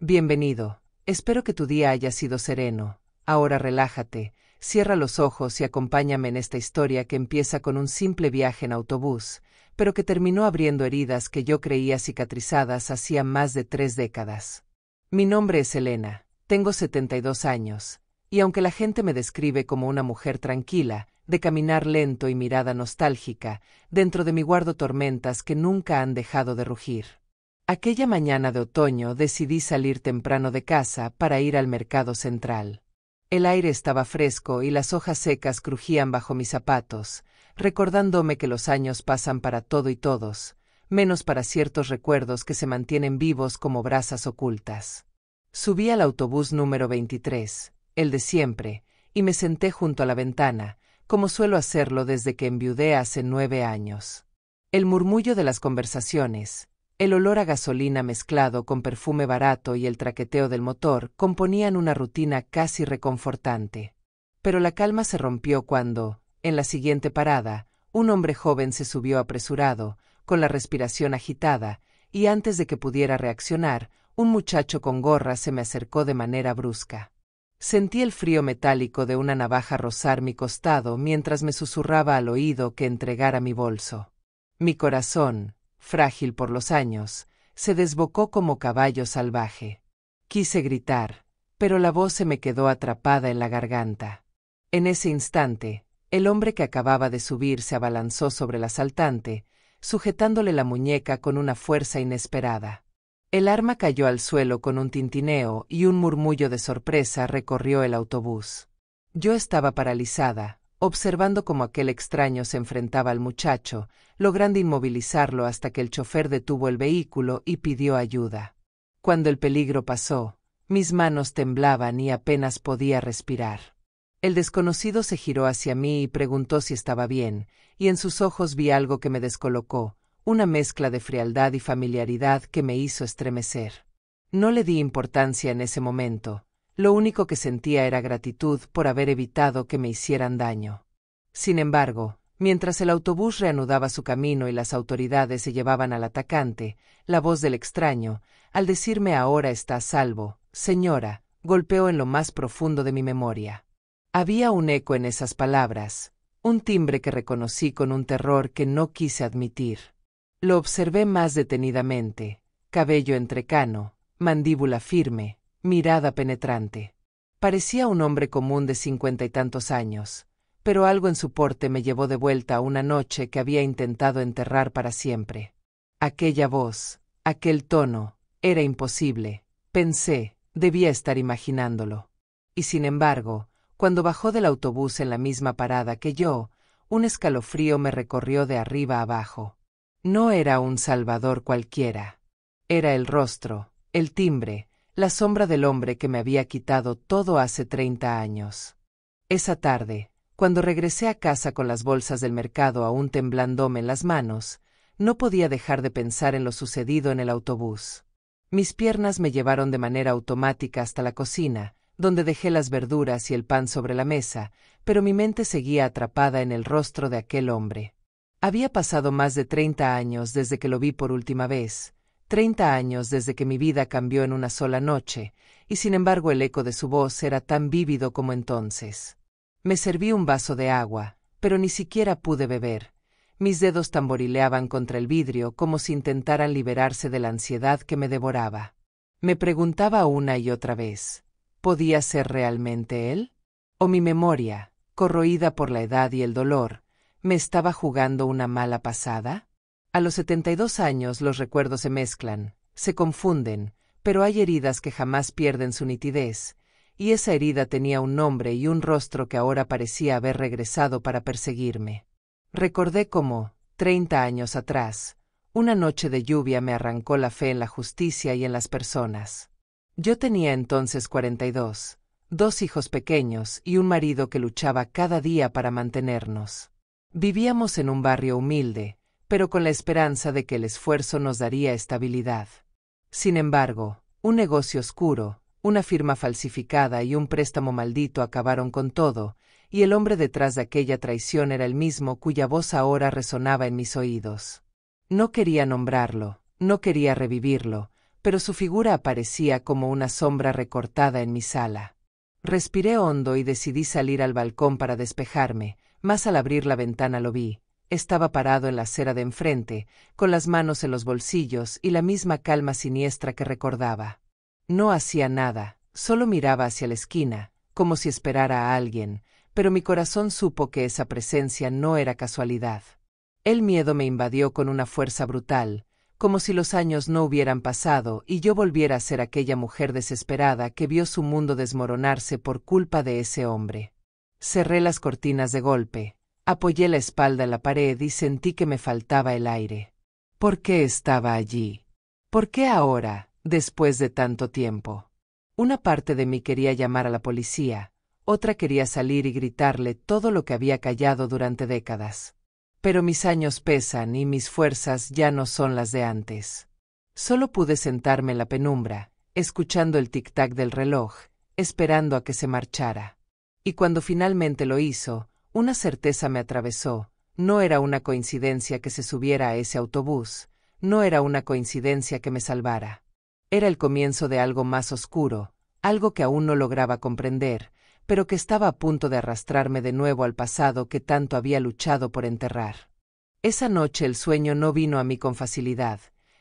Bienvenido. Espero que tu día haya sido sereno. Ahora relájate, cierra los ojos y acompáñame en esta historia que empieza con un simple viaje en autobús, pero que terminó abriendo heridas que yo creía cicatrizadas hacía más de 3 décadas. Mi nombre es Elena, tengo 72 años, y aunque la gente me describe como una mujer tranquila, de caminar lento y mirada nostálgica, dentro de mí guardo tormentas que nunca han dejado de rugir. Aquella mañana de otoño decidí salir temprano de casa para ir al mercado central. El aire estaba fresco y las hojas secas crujían bajo mis zapatos, recordándome que los años pasan para todo y todos, menos para ciertos recuerdos que se mantienen vivos como brasas ocultas. Subí al autobús número 23, el de siempre, y me senté junto a la ventana, como suelo hacerlo desde que enviudé hace 9 años. El murmullo de las conversaciones, el olor a gasolina mezclado con perfume barato y el traqueteo del motor componían una rutina casi reconfortante. Pero la calma se rompió cuando, en la siguiente parada, un hombre joven se subió apresurado, con la respiración agitada, y antes de que pudiera reaccionar, un muchacho con gorra se me acercó de manera brusca. Sentí el frío metálico de una navaja rozar mi costado mientras me susurraba al oído que entregara mi bolso. Mi corazón, frágil por los años, se desbocó como caballo salvaje. Quise gritar, pero la voz se me quedó atrapada en la garganta. En ese instante, el hombre que acababa de subir se abalanzó sobre el asaltante, sujetándole la muñeca con una fuerza inesperada. El arma cayó al suelo con un tintineo y un murmullo de sorpresa recorrió el autobús. Yo estaba paralizada, observando cómo aquel extraño se enfrentaba al muchacho, logrando inmovilizarlo hasta que el chofer detuvo el vehículo y pidió ayuda. Cuando el peligro pasó, mis manos temblaban y apenas podía respirar. El desconocido se giró hacia mí y preguntó si estaba bien, y en sus ojos vi algo que me descolocó, una mezcla de frialdad y familiaridad que me hizo estremecer. No le di importancia en ese momento. Lo único que sentía era gratitud por haber evitado que me hicieran daño. Sin embargo, mientras el autobús reanudaba su camino y las autoridades se llevaban al atacante, la voz del extraño, al decirme ahora está a salvo, señora, golpeó en lo más profundo de mi memoria. Había un eco en esas palabras, un timbre que reconocí con un terror que no quise admitir. Lo observé más detenidamente, cabello entrecano, mandíbula firme, mirada penetrante. Parecía un hombre común de 50 y tantos años, pero algo en su porte me llevó de vuelta a una noche que había intentado enterrar para siempre. Aquella voz, aquel tono, era imposible, pensé, debía estar imaginándolo. Y sin embargo, cuando bajó del autobús en la misma parada que yo, un escalofrío me recorrió de arriba a abajo. No era un salvador cualquiera. Era el rostro, el timbre, la sombra del hombre que me había quitado todo hace 30 años. Esa tarde, cuando regresé a casa con las bolsas del mercado aún temblándome en las manos, no podía dejar de pensar en lo sucedido en el autobús. Mis piernas me llevaron de manera automática hasta la cocina, donde dejé las verduras y el pan sobre la mesa, pero mi mente seguía atrapada en el rostro de aquel hombre. Había pasado más de 30 años desde que lo vi por última vez, 30 años desde que mi vida cambió en una sola noche, y sin embargo el eco de su voz era tan vívido como entonces. Me serví un vaso de agua, pero ni siquiera pude beber. Mis dedos tamborileaban contra el vidrio como si intentaran liberarse de la ansiedad que me devoraba. Me preguntaba una y otra vez, ¿podía ser realmente él? ¿O mi memoria, corroída por la edad y el dolor, me estaba jugando una mala pasada? A los 72 años los recuerdos se mezclan, se confunden, pero hay heridas que jamás pierden su nitidez, y esa herida tenía un nombre y un rostro que ahora parecía haber regresado para perseguirme. Recordé cómo, 30 años atrás, una noche de lluvia me arrancó la fe en la justicia y en las personas. Yo tenía entonces 42, 2 hijos pequeños y un marido que luchaba cada día para mantenernos. Vivíamos en un barrio humilde, pero con la esperanza de que el esfuerzo nos daría estabilidad. Sin embargo, un negocio oscuro, una firma falsificada y un préstamo maldito acabaron con todo, y el hombre detrás de aquella traición era el mismo cuya voz ahora resonaba en mis oídos. No quería nombrarlo, no quería revivirlo, pero su figura aparecía como una sombra recortada en mi sala. Respiré hondo y decidí salir al balcón para despejarme, mas al abrir la ventana lo vi. Estaba parado en la acera de enfrente, con las manos en los bolsillos y la misma calma siniestra que recordaba. No hacía nada, solo miraba hacia la esquina, como si esperara a alguien, pero mi corazón supo que esa presencia no era casualidad. El miedo me invadió con una fuerza brutal, como si los años no hubieran pasado y yo volviera a ser aquella mujer desesperada que vio su mundo desmoronarse por culpa de ese hombre. Cerré las cortinas de golpe, apoyé la espalda en la pared y sentí que me faltaba el aire. ¿Por qué estaba allí? ¿Por qué ahora, después de tanto tiempo? Una parte de mí quería llamar a la policía, otra quería salir y gritarle todo lo que había callado durante décadas. Pero mis años pesan y mis fuerzas ya no son las de antes. Solo pude sentarme en la penumbra, escuchando el tic-tac del reloj, esperando a que se marchara. Y cuando finalmente lo hizo, una certeza me atravesó. No era una coincidencia que se subiera a ese autobús, no era una coincidencia que me salvara. Era el comienzo de algo más oscuro, algo que aún no lograba comprender, pero que estaba a punto de arrastrarme de nuevo al pasado que tanto había luchado por enterrar. Esa noche el sueño no vino a mí con facilidad.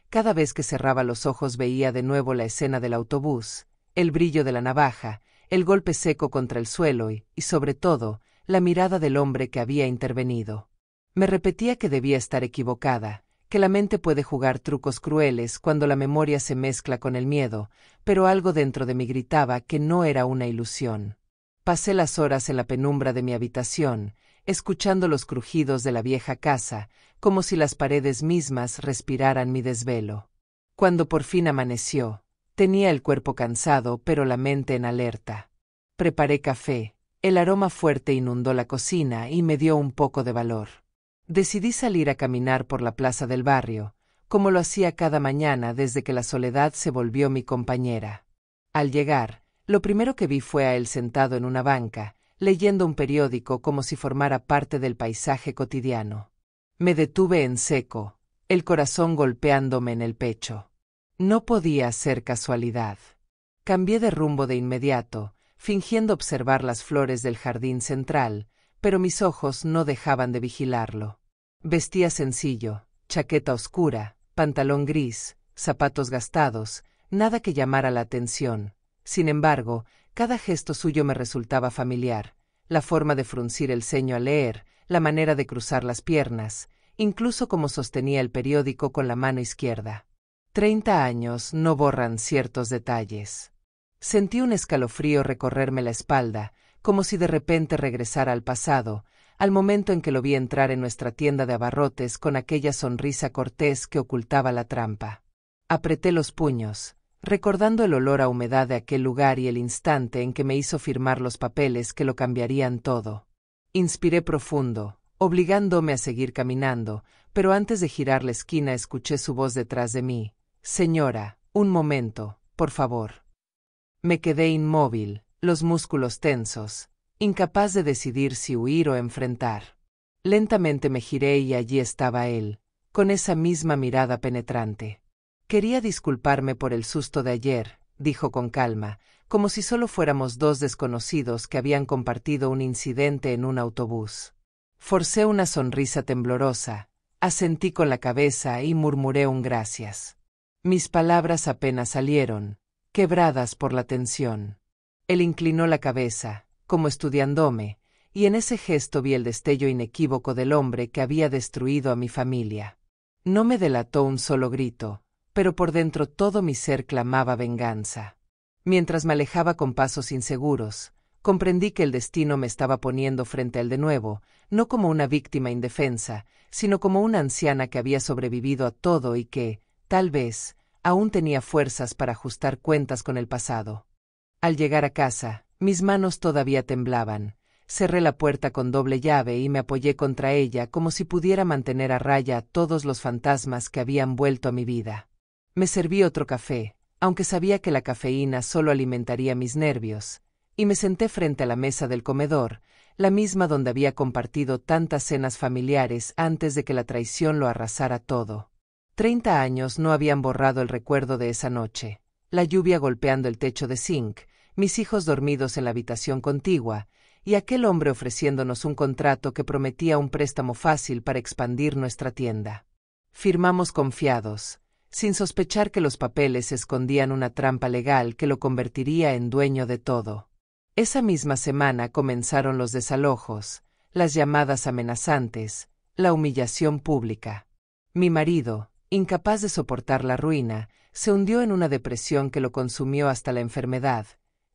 Cada vez que cerraba los ojos veía de nuevo la escena del autobús, el brillo de la navaja, el golpe seco contra el suelo y, sobre todo, la mirada del hombre que había intervenido. Me repetía que debía estar equivocada, que la mente puede jugar trucos crueles cuando la memoria se mezcla con el miedo, pero algo dentro de mí gritaba que no era una ilusión. Pasé las horas en la penumbra de mi habitación, escuchando los crujidos de la vieja casa, como si las paredes mismas respiraran mi desvelo. Cuando por fin amaneció, tenía el cuerpo cansado pero la mente en alerta. Preparé café, el aroma fuerte inundó la cocina y me dio un poco de valor. Decidí salir a caminar por la plaza del barrio, como lo hacía cada mañana desde que la soledad se volvió mi compañera. Al llegar, lo primero que vi fue a él sentado en una banca, leyendo un periódico como si formara parte del paisaje cotidiano. Me detuve en seco, el corazón golpeándome en el pecho. No podía ser casualidad. Cambié de rumbo de inmediato, fingiendo observar las flores del jardín central, pero mis ojos no dejaban de vigilarlo. Vestía sencillo, chaqueta oscura, pantalón gris, zapatos gastados, nada que llamara la atención. Sin embargo, cada gesto suyo me resultaba familiar, la forma de fruncir el ceño al leer, la manera de cruzar las piernas, incluso como sostenía el periódico con la mano izquierda. 30 años no borran ciertos detalles. Sentí un escalofrío recorrerme la espalda, como si de repente regresara al pasado, al momento en que lo vi entrar en nuestra tienda de abarrotes con aquella sonrisa cortés que ocultaba la trampa. Apreté los puños, recordando el olor a humedad de aquel lugar y el instante en que me hizo firmar los papeles que lo cambiarían todo. Inspiré profundo, obligándome a seguir caminando, pero antes de girar la esquina escuché su voz detrás de mí. «Señora, un momento, por favor». Me quedé inmóvil, los músculos tensos, incapaz de decidir si huir o enfrentar. Lentamente me giré y allí estaba él, con esa misma mirada penetrante. «Quería disculparme por el susto de ayer», dijo con calma, como si solo fuéramos dos desconocidos que habían compartido un incidente en un autobús. Forcé una sonrisa temblorosa, asentí con la cabeza y murmuré un gracias. Mis palabras apenas salieron, quebradas por la tensión. Él inclinó la cabeza, como estudiándome, y en ese gesto vi el destello inequívoco del hombre que había destruido a mi familia. No me delató un solo grito, pero por dentro todo mi ser clamaba venganza. Mientras me alejaba con pasos inseguros, comprendí que el destino me estaba poniendo frente a él de nuevo, no como una víctima indefensa, sino como una anciana que había sobrevivido a todo y que, tal vez, aún tenía fuerzas para ajustar cuentas con el pasado. Al llegar a casa, mis manos todavía temblaban. Cerré la puerta con doble llave y me apoyé contra ella como si pudiera mantener a raya a todos los fantasmas que habían vuelto a mi vida. Me serví otro café, aunque sabía que la cafeína solo alimentaría mis nervios, y me senté frente a la mesa del comedor, la misma donde había compartido tantas cenas familiares antes de que la traición lo arrasara todo. 30 años no habían borrado el recuerdo de esa noche. La lluvia golpeando el techo de zinc, mis hijos dormidos en la habitación contigua, y aquel hombre ofreciéndonos un contrato que prometía un préstamo fácil para expandir nuestra tienda. Firmamos confiados, sin sospechar que los papeles escondían una trampa legal que lo convertiría en dueño de todo. Esa misma semana comenzaron los desalojos, las llamadas amenazantes, la humillación pública. Mi marido, incapaz de soportar la ruina, se hundió en una depresión que lo consumió hasta la enfermedad,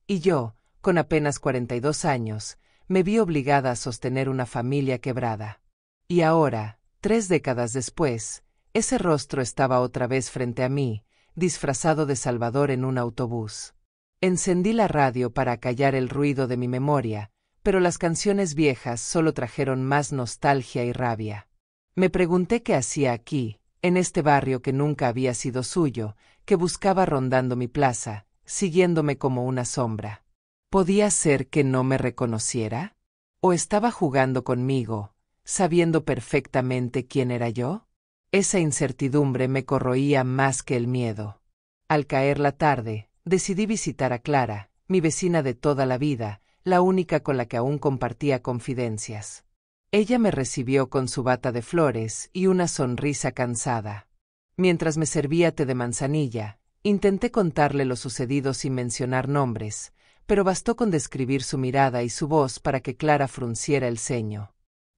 y yo, con apenas 42 años, me vi obligada a sostener una familia quebrada. Y ahora, 3 décadas después, ese rostro estaba otra vez frente a mí, disfrazado de Salvador en un autobús. Encendí la radio para acallar el ruido de mi memoria, pero las canciones viejas solo trajeron más nostalgia y rabia. Me pregunté qué hacía aquí, en este barrio que nunca había sido suyo, que buscaba rondando mi plaza, siguiéndome como una sombra. ¿Podía ser que no me reconociera? ¿O estaba jugando conmigo, sabiendo perfectamente quién era yo? Esa incertidumbre me corroía más que el miedo. Al caer la tarde, decidí visitar a Clara, mi vecina de toda la vida, la única con la que aún compartía confidencias. Ella me recibió con su bata de flores y una sonrisa cansada. Mientras me servía té de manzanilla, intenté contarle lo sucedido sin mencionar nombres, pero bastó con describir su mirada y su voz para que Clara frunciera el ceño.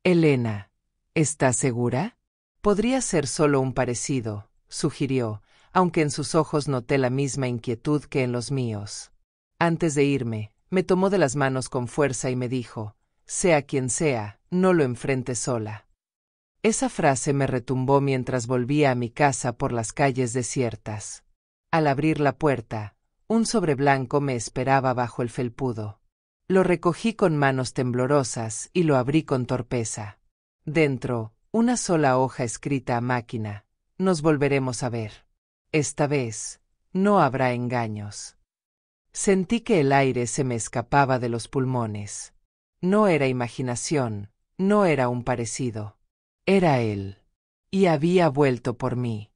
«Elena, ¿estás segura?» «Podría ser solo un parecido», sugirió, aunque en sus ojos noté la misma inquietud que en los míos. Antes de irme, me tomó de las manos con fuerza y me dijo, «Sea quien sea, no lo enfrentes sola». Esa frase me retumbó mientras volvía a mi casa por las calles desiertas. Al abrir la puerta, un sobre blanco me esperaba bajo el felpudo. Lo recogí con manos temblorosas y lo abrí con torpeza. Dentro, una sola hoja escrita a máquina. «Nos volveremos a ver. Esta vez, no habrá engaños». Sentí que el aire se me escapaba de los pulmones. No era imaginación, no era un parecido. Era él. Y había vuelto por mí.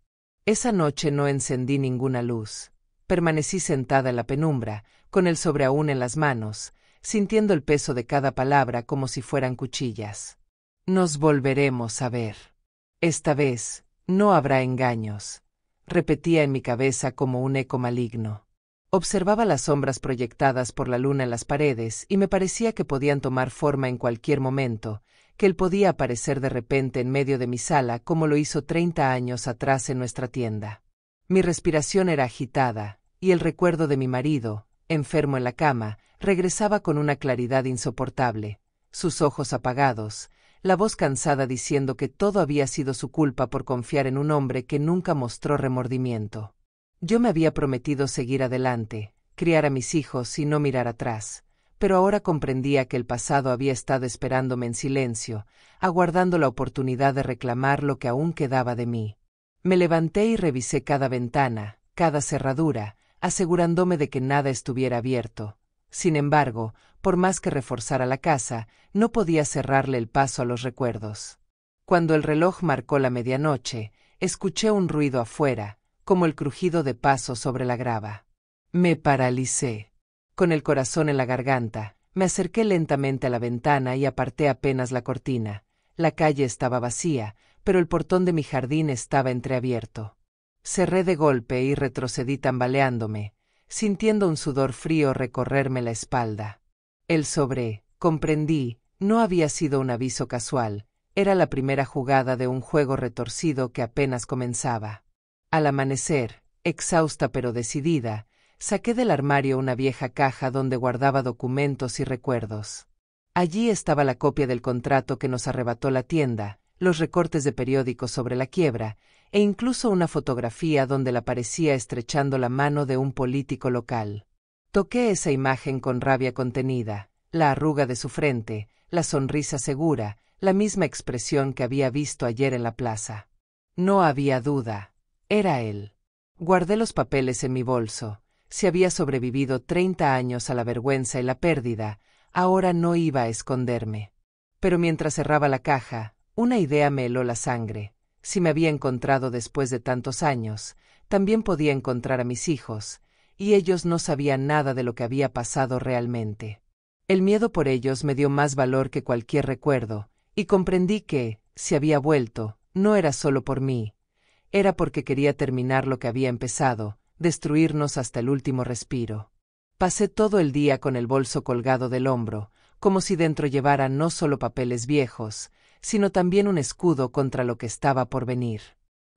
Esa noche no encendí ninguna luz. Permanecí sentada en la penumbra, con el sobre aún en las manos, sintiendo el peso de cada palabra como si fueran cuchillas. «Nos volveremos a ver. Esta vez, no habrá engaños», repetía en mi cabeza como un eco maligno. Observaba las sombras proyectadas por la luna en las paredes y me parecía que podían tomar forma en cualquier momento, que él podía aparecer de repente en medio de mi sala como lo hizo 30 años atrás en nuestra tienda. Mi respiración era agitada, y el recuerdo de mi marido, enfermo en la cama, regresaba con una claridad insoportable, sus ojos apagados, la voz cansada diciendo que todo había sido su culpa por confiar en un hombre que nunca mostró remordimiento. Yo me había prometido seguir adelante, criar a mis hijos y no mirar atrás, pero ahora comprendía que el pasado había estado esperándome en silencio, aguardando la oportunidad de reclamar lo que aún quedaba de mí. Me levanté y revisé cada ventana, cada cerradura, asegurándome de que nada estuviera abierto. Sin embargo, por más que reforzara la casa, no podía cerrarle el paso a los recuerdos. Cuando el reloj marcó la medianoche, escuché un ruido afuera, como el crujido de pasos sobre la grava. Me paralicé. Con el corazón en la garganta, me acerqué lentamente a la ventana y aparté apenas la cortina. La calle estaba vacía, pero el portón de mi jardín estaba entreabierto. Cerré de golpe y retrocedí tambaleándome, sintiendo un sudor frío recorrerme la espalda. El sobre, comprendí, no había sido un aviso casual, era la primera jugada de un juego retorcido que apenas comenzaba. Al amanecer, exhausta pero decidida, saqué del armario una vieja caja donde guardaba documentos y recuerdos. Allí estaba la copia del contrato que nos arrebató la tienda, los recortes de periódicos sobre la quiebra, e incluso una fotografía donde la parecía estrechando la mano de un político local. Toqué esa imagen con rabia contenida, la arruga de su frente, la sonrisa segura, la misma expresión que había visto ayer en la plaza. No había duda, era él. Guardé los papeles en mi bolso. Si había sobrevivido 30 años a la vergüenza y la pérdida, ahora no iba a esconderme. Pero mientras cerraba la caja, una idea me heló la sangre. Si me había encontrado después de tantos años, también podía encontrar a mis hijos, y ellos no sabían nada de lo que había pasado realmente. El miedo por ellos me dio más valor que cualquier recuerdo, y comprendí que, si había vuelto, no era solo por mí, era porque quería terminar lo que había empezado, destruirnos hasta el último respiro. Pasé todo el día con el bolso colgado del hombro, como si dentro llevara no solo papeles viejos, sino también un escudo contra lo que estaba por venir.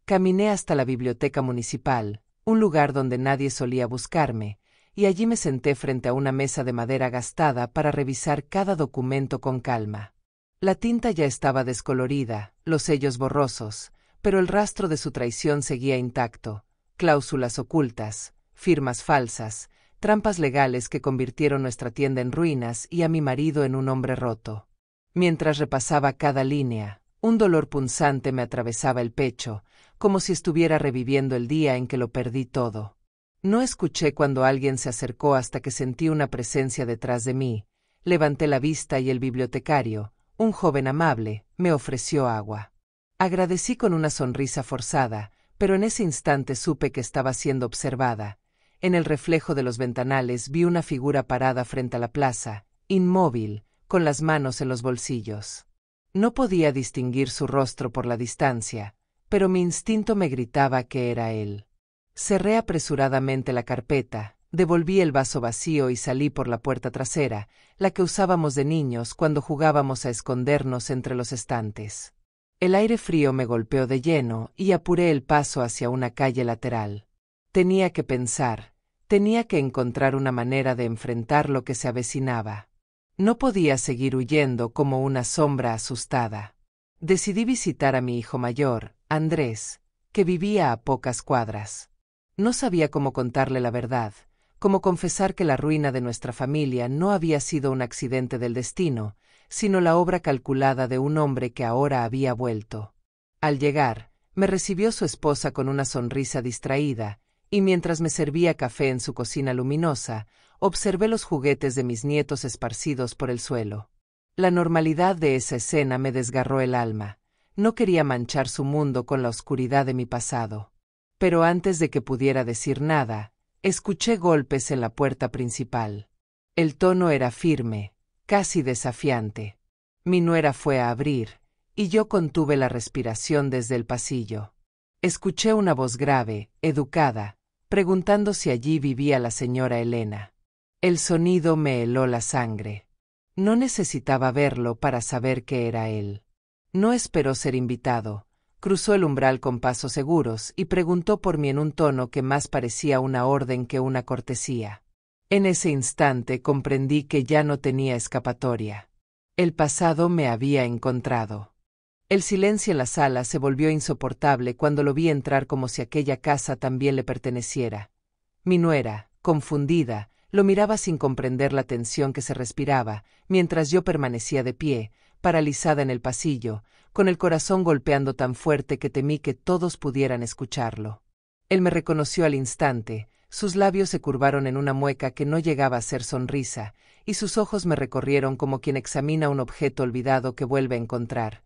Caminé hasta la biblioteca municipal, un lugar donde nadie solía buscarme, y allí me senté frente a una mesa de madera gastada para revisar cada documento con calma. La tinta ya estaba descolorida, los sellos borrosos, pero el rastro de su traición seguía intacto, cláusulas ocultas, firmas falsas, trampas legales que convirtieron nuestra tienda en ruinas y a mi marido en un hombre roto. Mientras repasaba cada línea, un dolor punzante me atravesaba el pecho, como si estuviera reviviendo el día en que lo perdí todo. No escuché cuando alguien se acercó hasta que sentí una presencia detrás de mí. Levanté la vista y el bibliotecario, un joven amable, me ofreció agua. Agradecí con una sonrisa forzada, pero en ese instante supe que estaba siendo observada. En el reflejo de los ventanales vi una figura parada frente a la plaza, inmóvil, con las manos en los bolsillos. No podía distinguir su rostro por la distancia, pero mi instinto me gritaba que era él. Cerré apresuradamente la carpeta, devolví el vaso vacío y salí por la puerta trasera, la que usábamos de niños cuando jugábamos a escondernos entre los estantes. El aire frío me golpeó de lleno y apuré el paso hacia una calle lateral. Tenía que pensar, tenía que encontrar una manera de enfrentar lo que se avecinaba. No podía seguir huyendo como una sombra asustada. Decidí visitar a mi hijo mayor, Andrés, que vivía a pocas cuadras. No sabía cómo contarle la verdad, cómo confesar que la ruina de nuestra familia no había sido un accidente del destino, sino la obra calculada de un hombre que ahora había vuelto. Al llegar, me recibió su esposa con una sonrisa distraída, y mientras me servía café en su cocina luminosa, observé los juguetes de mis nietos esparcidos por el suelo. La normalidad de esa escena me desgarró el alma. No quería manchar su mundo con la oscuridad de mi pasado. Pero antes de que pudiera decir nada, escuché golpes en la puerta principal. El tono era firme, casi desafiante. Mi nuera fue a abrir, y yo contuve la respiración desde el pasillo. Escuché una voz grave, educada, preguntando si allí vivía la señora Elena. El sonido me heló la sangre. No necesitaba verlo para saber que era él. No esperó ser invitado. Cruzó el umbral con pasos seguros y preguntó por mí en un tono que más parecía una orden que una cortesía. En ese instante comprendí que ya no tenía escapatoria. El pasado me había encontrado. El silencio en la sala se volvió insoportable cuando lo vi entrar como si aquella casa también le perteneciera. Mi nuera, confundida, lo miraba sin comprender la tensión que se respiraba, mientras yo permanecía de pie, paralizada en el pasillo, con el corazón golpeando tan fuerte que temí que todos pudieran escucharlo. Él me reconoció al instante, sus labios se curvaron en una mueca que no llegaba a ser sonrisa, y sus ojos me recorrieron como quien examina un objeto olvidado que vuelve a encontrar.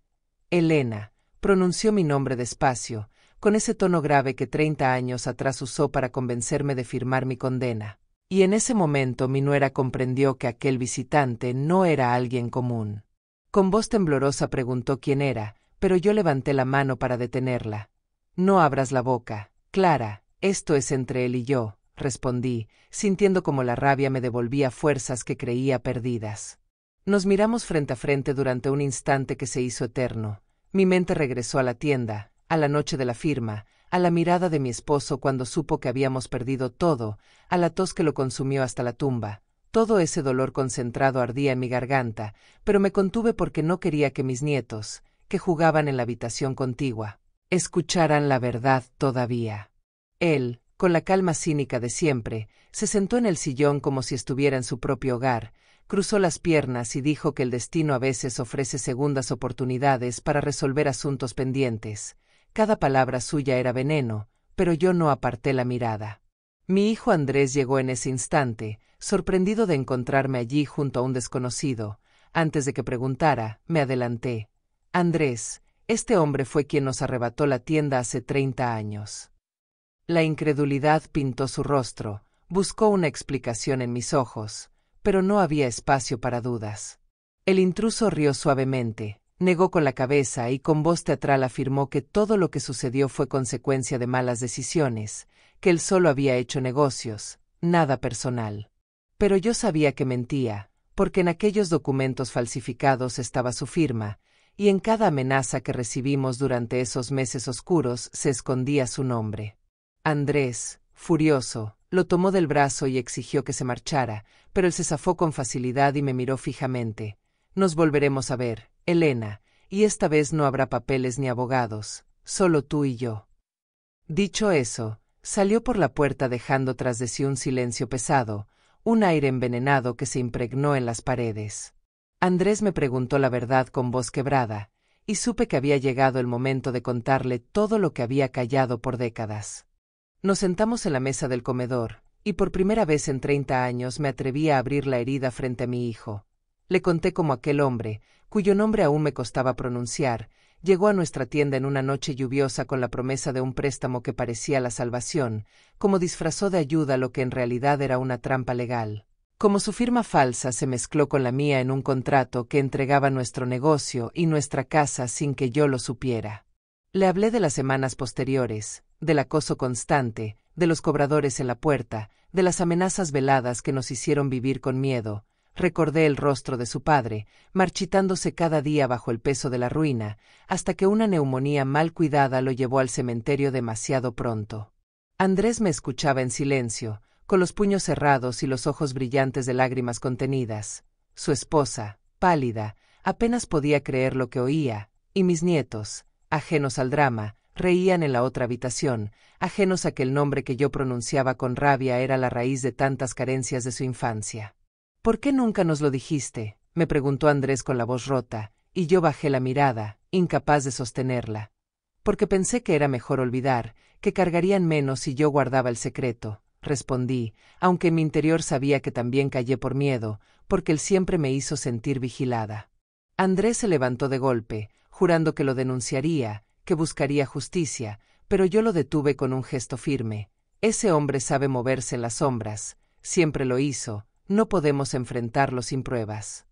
Elena, pronunció mi nombre despacio, con ese tono grave que 30 años atrás usó para convencerme de firmar mi condena. Y en ese momento mi nuera comprendió que aquel visitante no era alguien común. Con voz temblorosa preguntó quién era, pero yo levanté la mano para detenerla. No abras la boca, Clara, esto es entre él y yo, respondí, sintiendo como la rabia me devolvía fuerzas que creía perdidas. Nos miramos frente a frente durante un instante que se hizo eterno. Mi mente regresó a la tienda, a la noche de la firma, a la mirada de mi esposo cuando supo que habíamos perdido todo, a la tos que lo consumió hasta la tumba. Todo ese dolor concentrado ardía en mi garganta, pero me contuve porque no quería que mis nietos, que jugaban en la habitación contigua, escucharan la verdad todavía. Él, con la calma cínica de siempre, se sentó en el sillón como si estuviera en su propio hogar, cruzó las piernas y dijo que el destino a veces ofrece segundas oportunidades para resolver asuntos pendientes. Cada palabra suya era veneno, pero yo no aparté la mirada. Mi hijo Andrés llegó en ese instante, sorprendido de encontrarme allí junto a un desconocido. Antes de que preguntara, me adelanté. Andrés, Este hombre fue quien nos arrebató la tienda hace 30 años. La incredulidad pintó su rostro, buscó una explicación en mis ojos, pero no había espacio para dudas. El intruso rió suavemente, negó con la cabeza y con voz teatral afirmó que todo lo que sucedió fue consecuencia de malas decisiones, que él solo había hecho negocios, nada personal. Pero yo sabía que mentía, porque en aquellos documentos falsificados estaba su firma, y en cada amenaza que recibimos durante esos meses oscuros se escondía su nombre. Andrés, furioso, lo tomó del brazo y exigió que se marchara, pero él se zafó con facilidad y me miró fijamente. Nos volveremos a ver, Elena, y esta vez no habrá papeles ni abogados, solo tú y yo. Dicho eso, salió por la puerta dejando tras de sí un silencio pesado, un aire envenenado que se impregnó en las paredes. Andrés me preguntó la verdad con voz quebrada, y supe que había llegado el momento de contarle todo lo que había callado por décadas. Nos sentamos en la mesa del comedor, y por primera vez en 30 años me atreví a abrir la herida frente a mi hijo. Le conté cómo aquel hombre, cuyo nombre aún me costaba pronunciar, llegó a nuestra tienda en una noche lluviosa con la promesa de un préstamo que parecía la salvación, cómo disfrazó de ayuda lo que en realidad era una trampa legal. Cómo su firma falsa se mezcló con la mía en un contrato que entregaba nuestro negocio y nuestra casa sin que yo lo supiera. Le hablé de las semanas posteriores, del acoso constante, de los cobradores en la puerta, de las amenazas veladas que nos hicieron vivir con miedo. Recordé el rostro de su padre, marchitándose cada día bajo el peso de la ruina, hasta que una neumonía mal cuidada lo llevó al cementerio demasiado pronto. Andrés me escuchaba en silencio, con los puños cerrados y los ojos brillantes de lágrimas contenidas. Su esposa, pálida, apenas podía creer lo que oía, y mis nietos, ajenos al drama, reían en la otra habitación, ajenos a que el nombre que yo pronunciaba con rabia era la raíz de tantas carencias de su infancia. «¿Por qué nunca nos lo dijiste?», me preguntó Andrés con la voz rota, y yo bajé la mirada, incapaz de sostenerla. «Porque pensé que era mejor olvidar, que cargarían menos si yo guardaba el secreto», respondí, aunque en mi interior sabía que también callé por miedo, porque él siempre me hizo sentir vigilada. Andrés se levantó de golpe, jurando que lo denunciaría, que buscaría justicia, pero yo lo detuve con un gesto firme. «Ese hombre sabe moverse en las sombras, siempre lo hizo, no podemos enfrentarlo sin pruebas».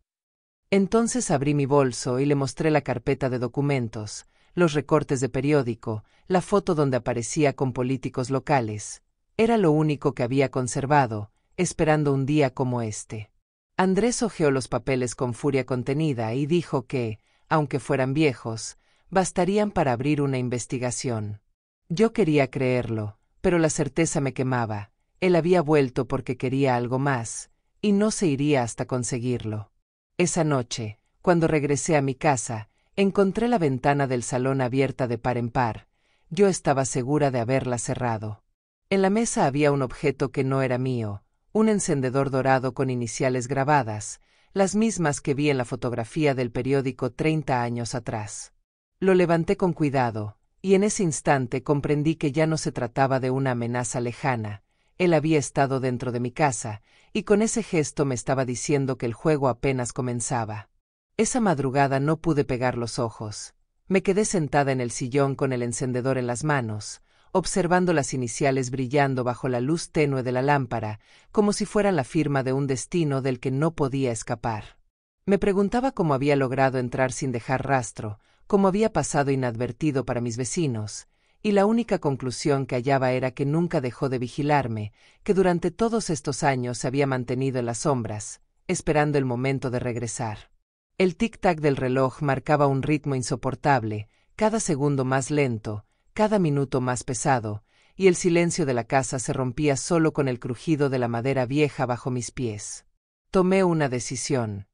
Entonces abrí mi bolso y le mostré la carpeta de documentos, los recortes de periódico, la foto donde aparecía con políticos locales. Era lo único que había conservado, esperando un día como este. Andrés hojeó los papeles con furia contenida y dijo que, aunque fueran viejos, bastarían para abrir una investigación. Yo quería creerlo, pero la certeza me quemaba. Él había vuelto porque quería algo más, y no se iría hasta conseguirlo. Esa noche, cuando regresé a mi casa, encontré la ventana del salón abierta de par en par. Yo estaba segura de haberla cerrado. En la mesa había un objeto que no era mío, un encendedor dorado con iniciales grabadas, las mismas que vi en la fotografía del periódico 30 años atrás. Lo levanté con cuidado, y en ese instante comprendí que ya no se trataba de una amenaza lejana. Él había estado dentro de mi casa, y con ese gesto me estaba diciendo que el juego apenas comenzaba. Esa madrugada no pude pegar los ojos. Me quedé sentada en el sillón con el encendedor en las manos, observando las iniciales brillando bajo la luz tenue de la lámpara, como si fueran la firma de un destino del que no podía escapar. Me preguntaba cómo había logrado entrar sin dejar rastro, cómo había pasado inadvertido para mis vecinos, y la única conclusión que hallaba era que nunca dejó de vigilarme, que durante todos estos años se había mantenido en las sombras, esperando el momento de regresar. El tic-tac del reloj marcaba un ritmo insoportable, cada segundo más lento, cada minuto más pesado, y el silencio de la casa se rompía solo con el crujido de la madera vieja bajo mis pies. Tomé una decisión.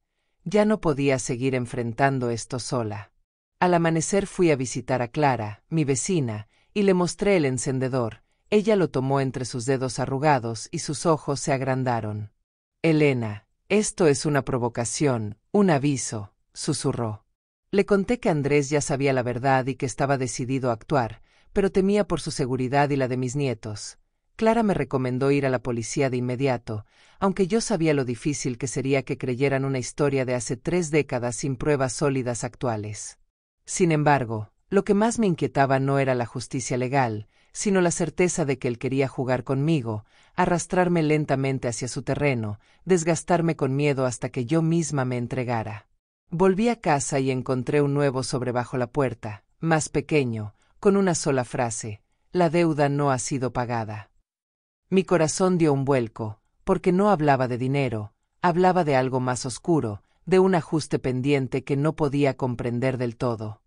Ya no podía seguir enfrentando esto sola. Al amanecer fui a visitar a Clara, mi vecina, y le mostré el encendedor. Ella lo tomó entre sus dedos arrugados y sus ojos se agrandaron. «Elena, esto es una provocación, un aviso», susurró. Le conté que Andrés ya sabía la verdad y que estaba decidido a actuar, pero temía por su seguridad y la de mis nietos. Clara me recomendó ir a la policía de inmediato, aunque yo sabía lo difícil que sería que creyeran una historia de hace 3 décadas sin pruebas sólidas actuales. Sin embargo, Lo que más me inquietaba no era la justicia legal, sino la certeza de que él quería jugar conmigo, arrastrarme lentamente hacia su terreno, desgastarme con miedo hasta que yo misma me entregara. Volví a casa y encontré un nuevo sobre bajo la puerta, más pequeño, con una sola frase: la deuda no ha sido pagada. Mi corazón dio un vuelco, porque no hablaba de dinero, hablaba de algo más oscuro, de un ajuste pendiente que no podía comprender del todo.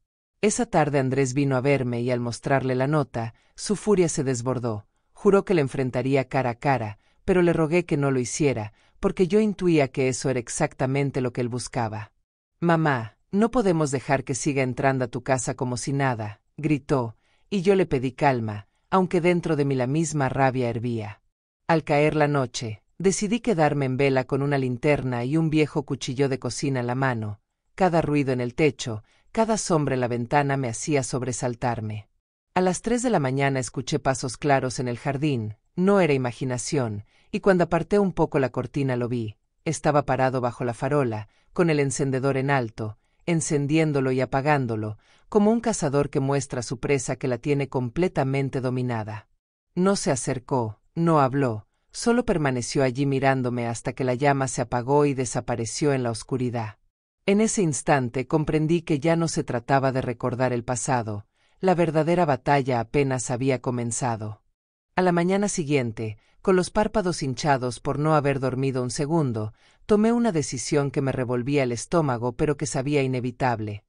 Esa tarde Andrés vino a verme y al mostrarle la nota, su furia se desbordó. Juró que le enfrentaría cara a cara, pero le rogué que no lo hiciera, porque yo intuía que eso era exactamente lo que él buscaba. «Mamá, no podemos dejar que siga entrando a tu casa como si nada», gritó, y yo le pedí calma, aunque dentro de mí la misma rabia hervía. Al caer la noche, decidí quedarme en vela con una linterna y un viejo cuchillo de cocina en la mano. Cada ruido en el techo, cada sombra en la ventana me hacía sobresaltarme. A las 3 de la mañana escuché pasos claros en el jardín, no era imaginación, y cuando aparté un poco la cortina lo vi. Estaba parado bajo la farola, con el encendedor en alto, encendiéndolo y apagándolo, como un cazador que muestra a su presa que la tiene completamente dominada. No se acercó, no habló, solo permaneció allí mirándome hasta que la llama se apagó y desapareció en la oscuridad. En ese instante comprendí que ya no se trataba de recordar el pasado, la verdadera batalla apenas había comenzado. A la mañana siguiente, con los párpados hinchados por no haber dormido un segundo, tomé una decisión que me revolvía el estómago pero que sabía inevitable.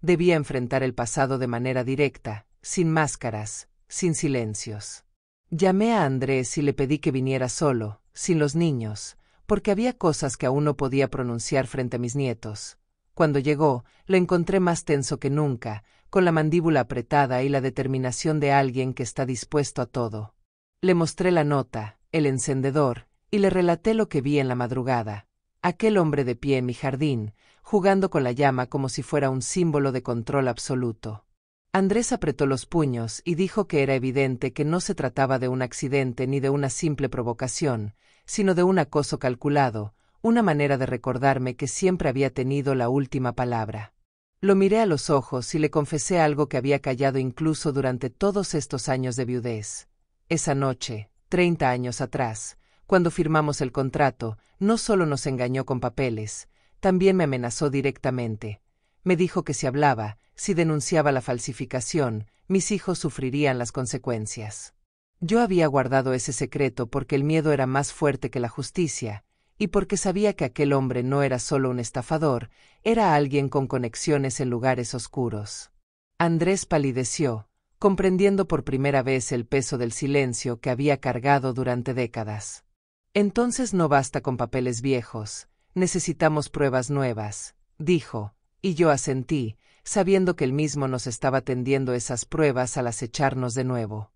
Debía enfrentar el pasado de manera directa, sin máscaras, sin silencios. Llamé a Andrés y le pedí que viniera solo, sin los niños, porque había cosas que aún no podía pronunciar frente a mis nietos. Cuando llegó, lo encontré más tenso que nunca, con la mandíbula apretada y la determinación de alguien que está dispuesto a todo. Le mostré la nota, el encendedor, y le relaté lo que vi en la madrugada. Aquel hombre de pie en mi jardín, jugando con la llama como si fuera un símbolo de control absoluto. Andrés apretó los puños y dijo que era evidente que no se trataba de un accidente ni de una simple provocación, sino de un acoso calculado, una manera de recordarme que siempre había tenido la última palabra. Lo miré a los ojos y le confesé algo que había callado incluso durante todos estos años de viudez. Esa noche, 30 años atrás, cuando firmamos el contrato, no solo nos engañó con papeles, también me amenazó directamente. Me dijo que si hablaba, si denunciaba la falsificación, mis hijos sufrirían las consecuencias. Yo había guardado ese secreto porque el miedo era más fuerte que la justicia, y porque sabía que aquel hombre no era solo un estafador, era alguien con conexiones en lugares oscuros. Andrés palideció, comprendiendo por primera vez el peso del silencio que había cargado durante décadas. Entonces no basta con papeles viejos, necesitamos pruebas nuevas, dijo, y yo asentí, sabiendo que él mismo nos estaba tendiendo esas pruebas al acecharnos de nuevo.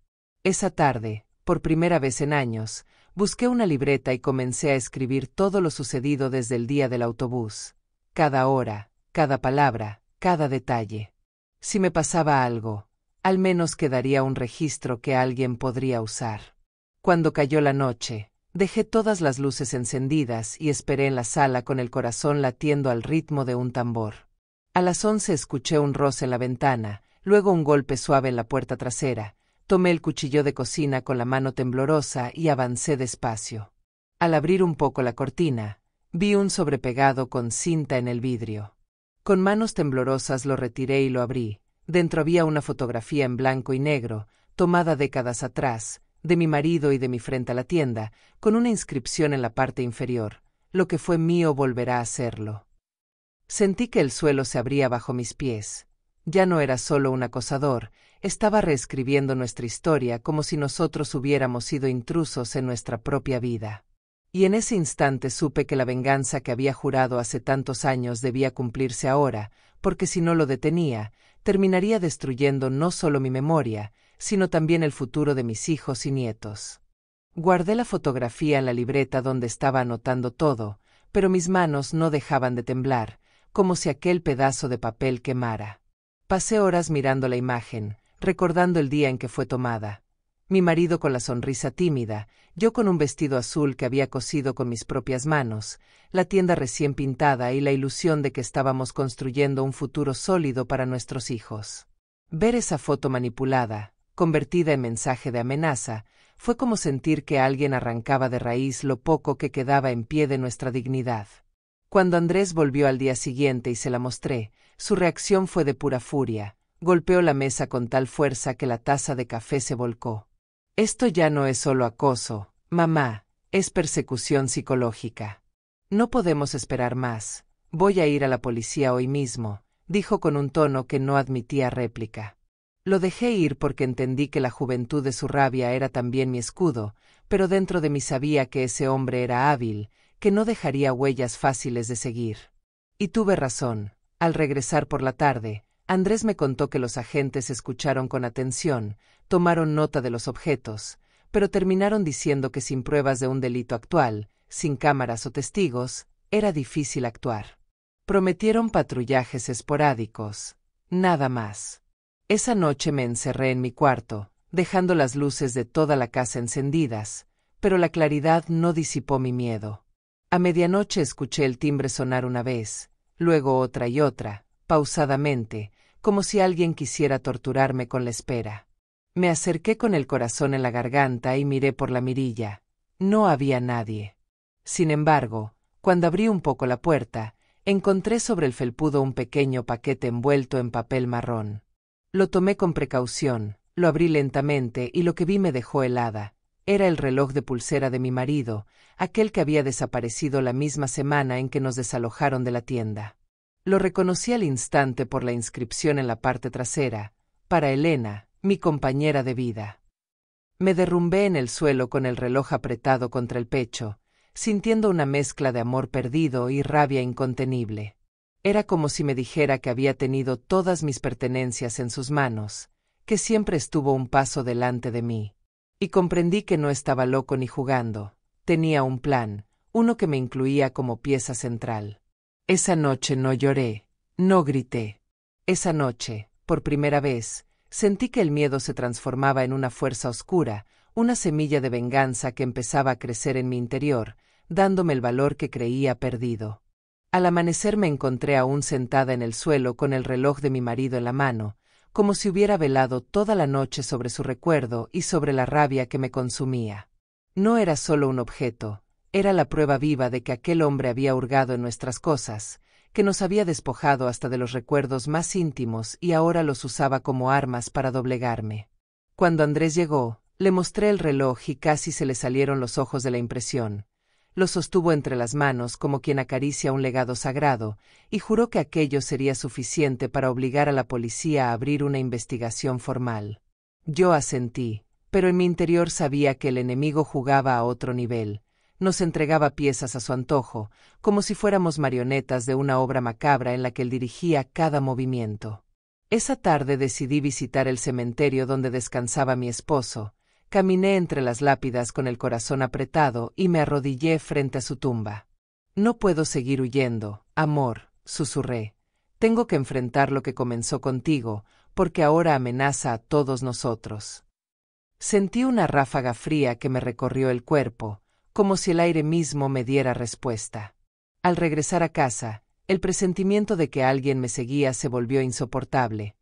Esa tarde, por primera vez en años, busqué una libreta y comencé a escribir todo lo sucedido desde el día del autobús. Cada hora, cada palabra, cada detalle. Si me pasaba algo, al menos quedaría un registro que alguien podría usar. Cuando cayó la noche, dejé todas las luces encendidas y esperé en la sala con el corazón latiendo al ritmo de un tambor. A las 11 escuché un roce en la ventana, luego un golpe suave en la puerta trasera. Tomé el cuchillo de cocina con la mano temblorosa y avancé despacio. Al abrir un poco la cortina, vi un sobrepegado con cinta en el vidrio. Con manos temblorosas lo retiré y lo abrí. Dentro había una fotografía en blanco y negro, tomada décadas atrás, de mi marido y de mi frente a la tienda, con una inscripción en la parte inferior: lo que fue mío volverá a serlo. Sentí que el suelo se abría bajo mis pies. Ya no era solo un acosador, estaba reescribiendo nuestra historia como si nosotros hubiéramos sido intrusos en nuestra propia vida. Y en ese instante supe que la venganza que había jurado hace tantos años debía cumplirse ahora, porque si no lo detenía, terminaría destruyendo no solo mi memoria, sino también el futuro de mis hijos y nietos. Guardé la fotografía en la libreta donde estaba anotando todo, pero mis manos no dejaban de temblar, como si aquel pedazo de papel quemara. Pasé horas mirando la imagen, recordando el día en que fue tomada. Mi marido con la sonrisa tímida, yo con un vestido azul que había cosido con mis propias manos, la tienda recién pintada y la ilusión de que estábamos construyendo un futuro sólido para nuestros hijos. Ver esa foto manipulada, convertida en mensaje de amenaza, fue como sentir que alguien arrancaba de raíz lo poco que quedaba en pie de nuestra dignidad. Cuando Andrés volvió al día siguiente y se la mostré, su reacción fue de pura furia. Golpeó la mesa con tal fuerza que la taza de café se volcó. Esto ya no es solo acoso, mamá, es persecución psicológica. No podemos esperar más. Voy a ir a la policía hoy mismo, dijo con un tono que no admitía réplica. Lo dejé ir porque entendí que la juventud de su rabia era también mi escudo, pero dentro de mí sabía que ese hombre era hábil, que no dejaría huellas fáciles de seguir. Y tuve razón. Al regresar por la tarde, Andrés me contó que los agentes escucharon con atención, tomaron nota de los objetos, pero terminaron diciendo que sin pruebas de un delito actual, sin cámaras o testigos, era difícil actuar. Prometieron patrullajes esporádicos. Nada más. Esa noche me encerré en mi cuarto, dejando las luces de toda la casa encendidas, pero la claridad no disipó mi miedo. A medianoche escuché el timbre sonar una vez, luego otra y otra, pausadamente, como si alguien quisiera torturarme con la espera. Me acerqué con el corazón en la garganta y miré por la mirilla. No había nadie. Sin embargo, cuando abrí un poco la puerta, encontré sobre el felpudo un pequeño paquete envuelto en papel marrón. Lo tomé con precaución, lo abrí lentamente y lo que vi me dejó helada. Era el reloj de pulsera de mi marido, aquel que había desaparecido la misma semana en que nos desalojaron de la tienda. Lo reconocí al instante por la inscripción en la parte trasera, para Elena, mi compañera de vida. Me derrumbé en el suelo con el reloj apretado contra el pecho, sintiendo una mezcla de amor perdido y rabia incontenible. Era como si me dijera que había tenido todas mis pertenencias en sus manos, que siempre estuvo un paso delante de mí. Y comprendí que no estaba loco ni jugando. Tenía un plan, uno que me incluía como pieza central. Esa noche no lloré, no grité. Esa noche, por primera vez, sentí que el miedo se transformaba en una fuerza oscura, una semilla de venganza que empezaba a crecer en mi interior, dándome el valor que creía perdido. Al amanecer me encontré aún sentada en el suelo con el reloj de mi marido en la mano, como si hubiera velado toda la noche sobre su recuerdo y sobre la rabia que me consumía. No era solo un objeto, era la prueba viva de que aquel hombre había hurgado en nuestras cosas, que nos había despojado hasta de los recuerdos más íntimos y ahora los usaba como armas para doblegarme. Cuando Andrés llegó, le mostré el reloj y casi se le salieron los ojos de la impresión. Lo sostuvo entre las manos como quien acaricia un legado sagrado, y juró que aquello sería suficiente para obligar a la policía a abrir una investigación formal. Yo asentí, pero en mi interior sabía que el enemigo jugaba a otro nivel. Nos entregaba piezas a su antojo, como si fuéramos marionetas de una obra macabra en la que él dirigía cada movimiento. Esa tarde decidí visitar el cementerio donde descansaba mi esposo. Caminé entre las lápidas con el corazón apretado y me arrodillé frente a su tumba. No puedo seguir huyendo, amor, susurré. Tengo que enfrentar lo que comenzó contigo, porque ahora amenaza a todos nosotros. Sentí una ráfaga fría que me recorrió el cuerpo, como si el aire mismo me diera respuesta. Al regresar a casa, el presentimiento de que alguien me seguía se volvió insoportable.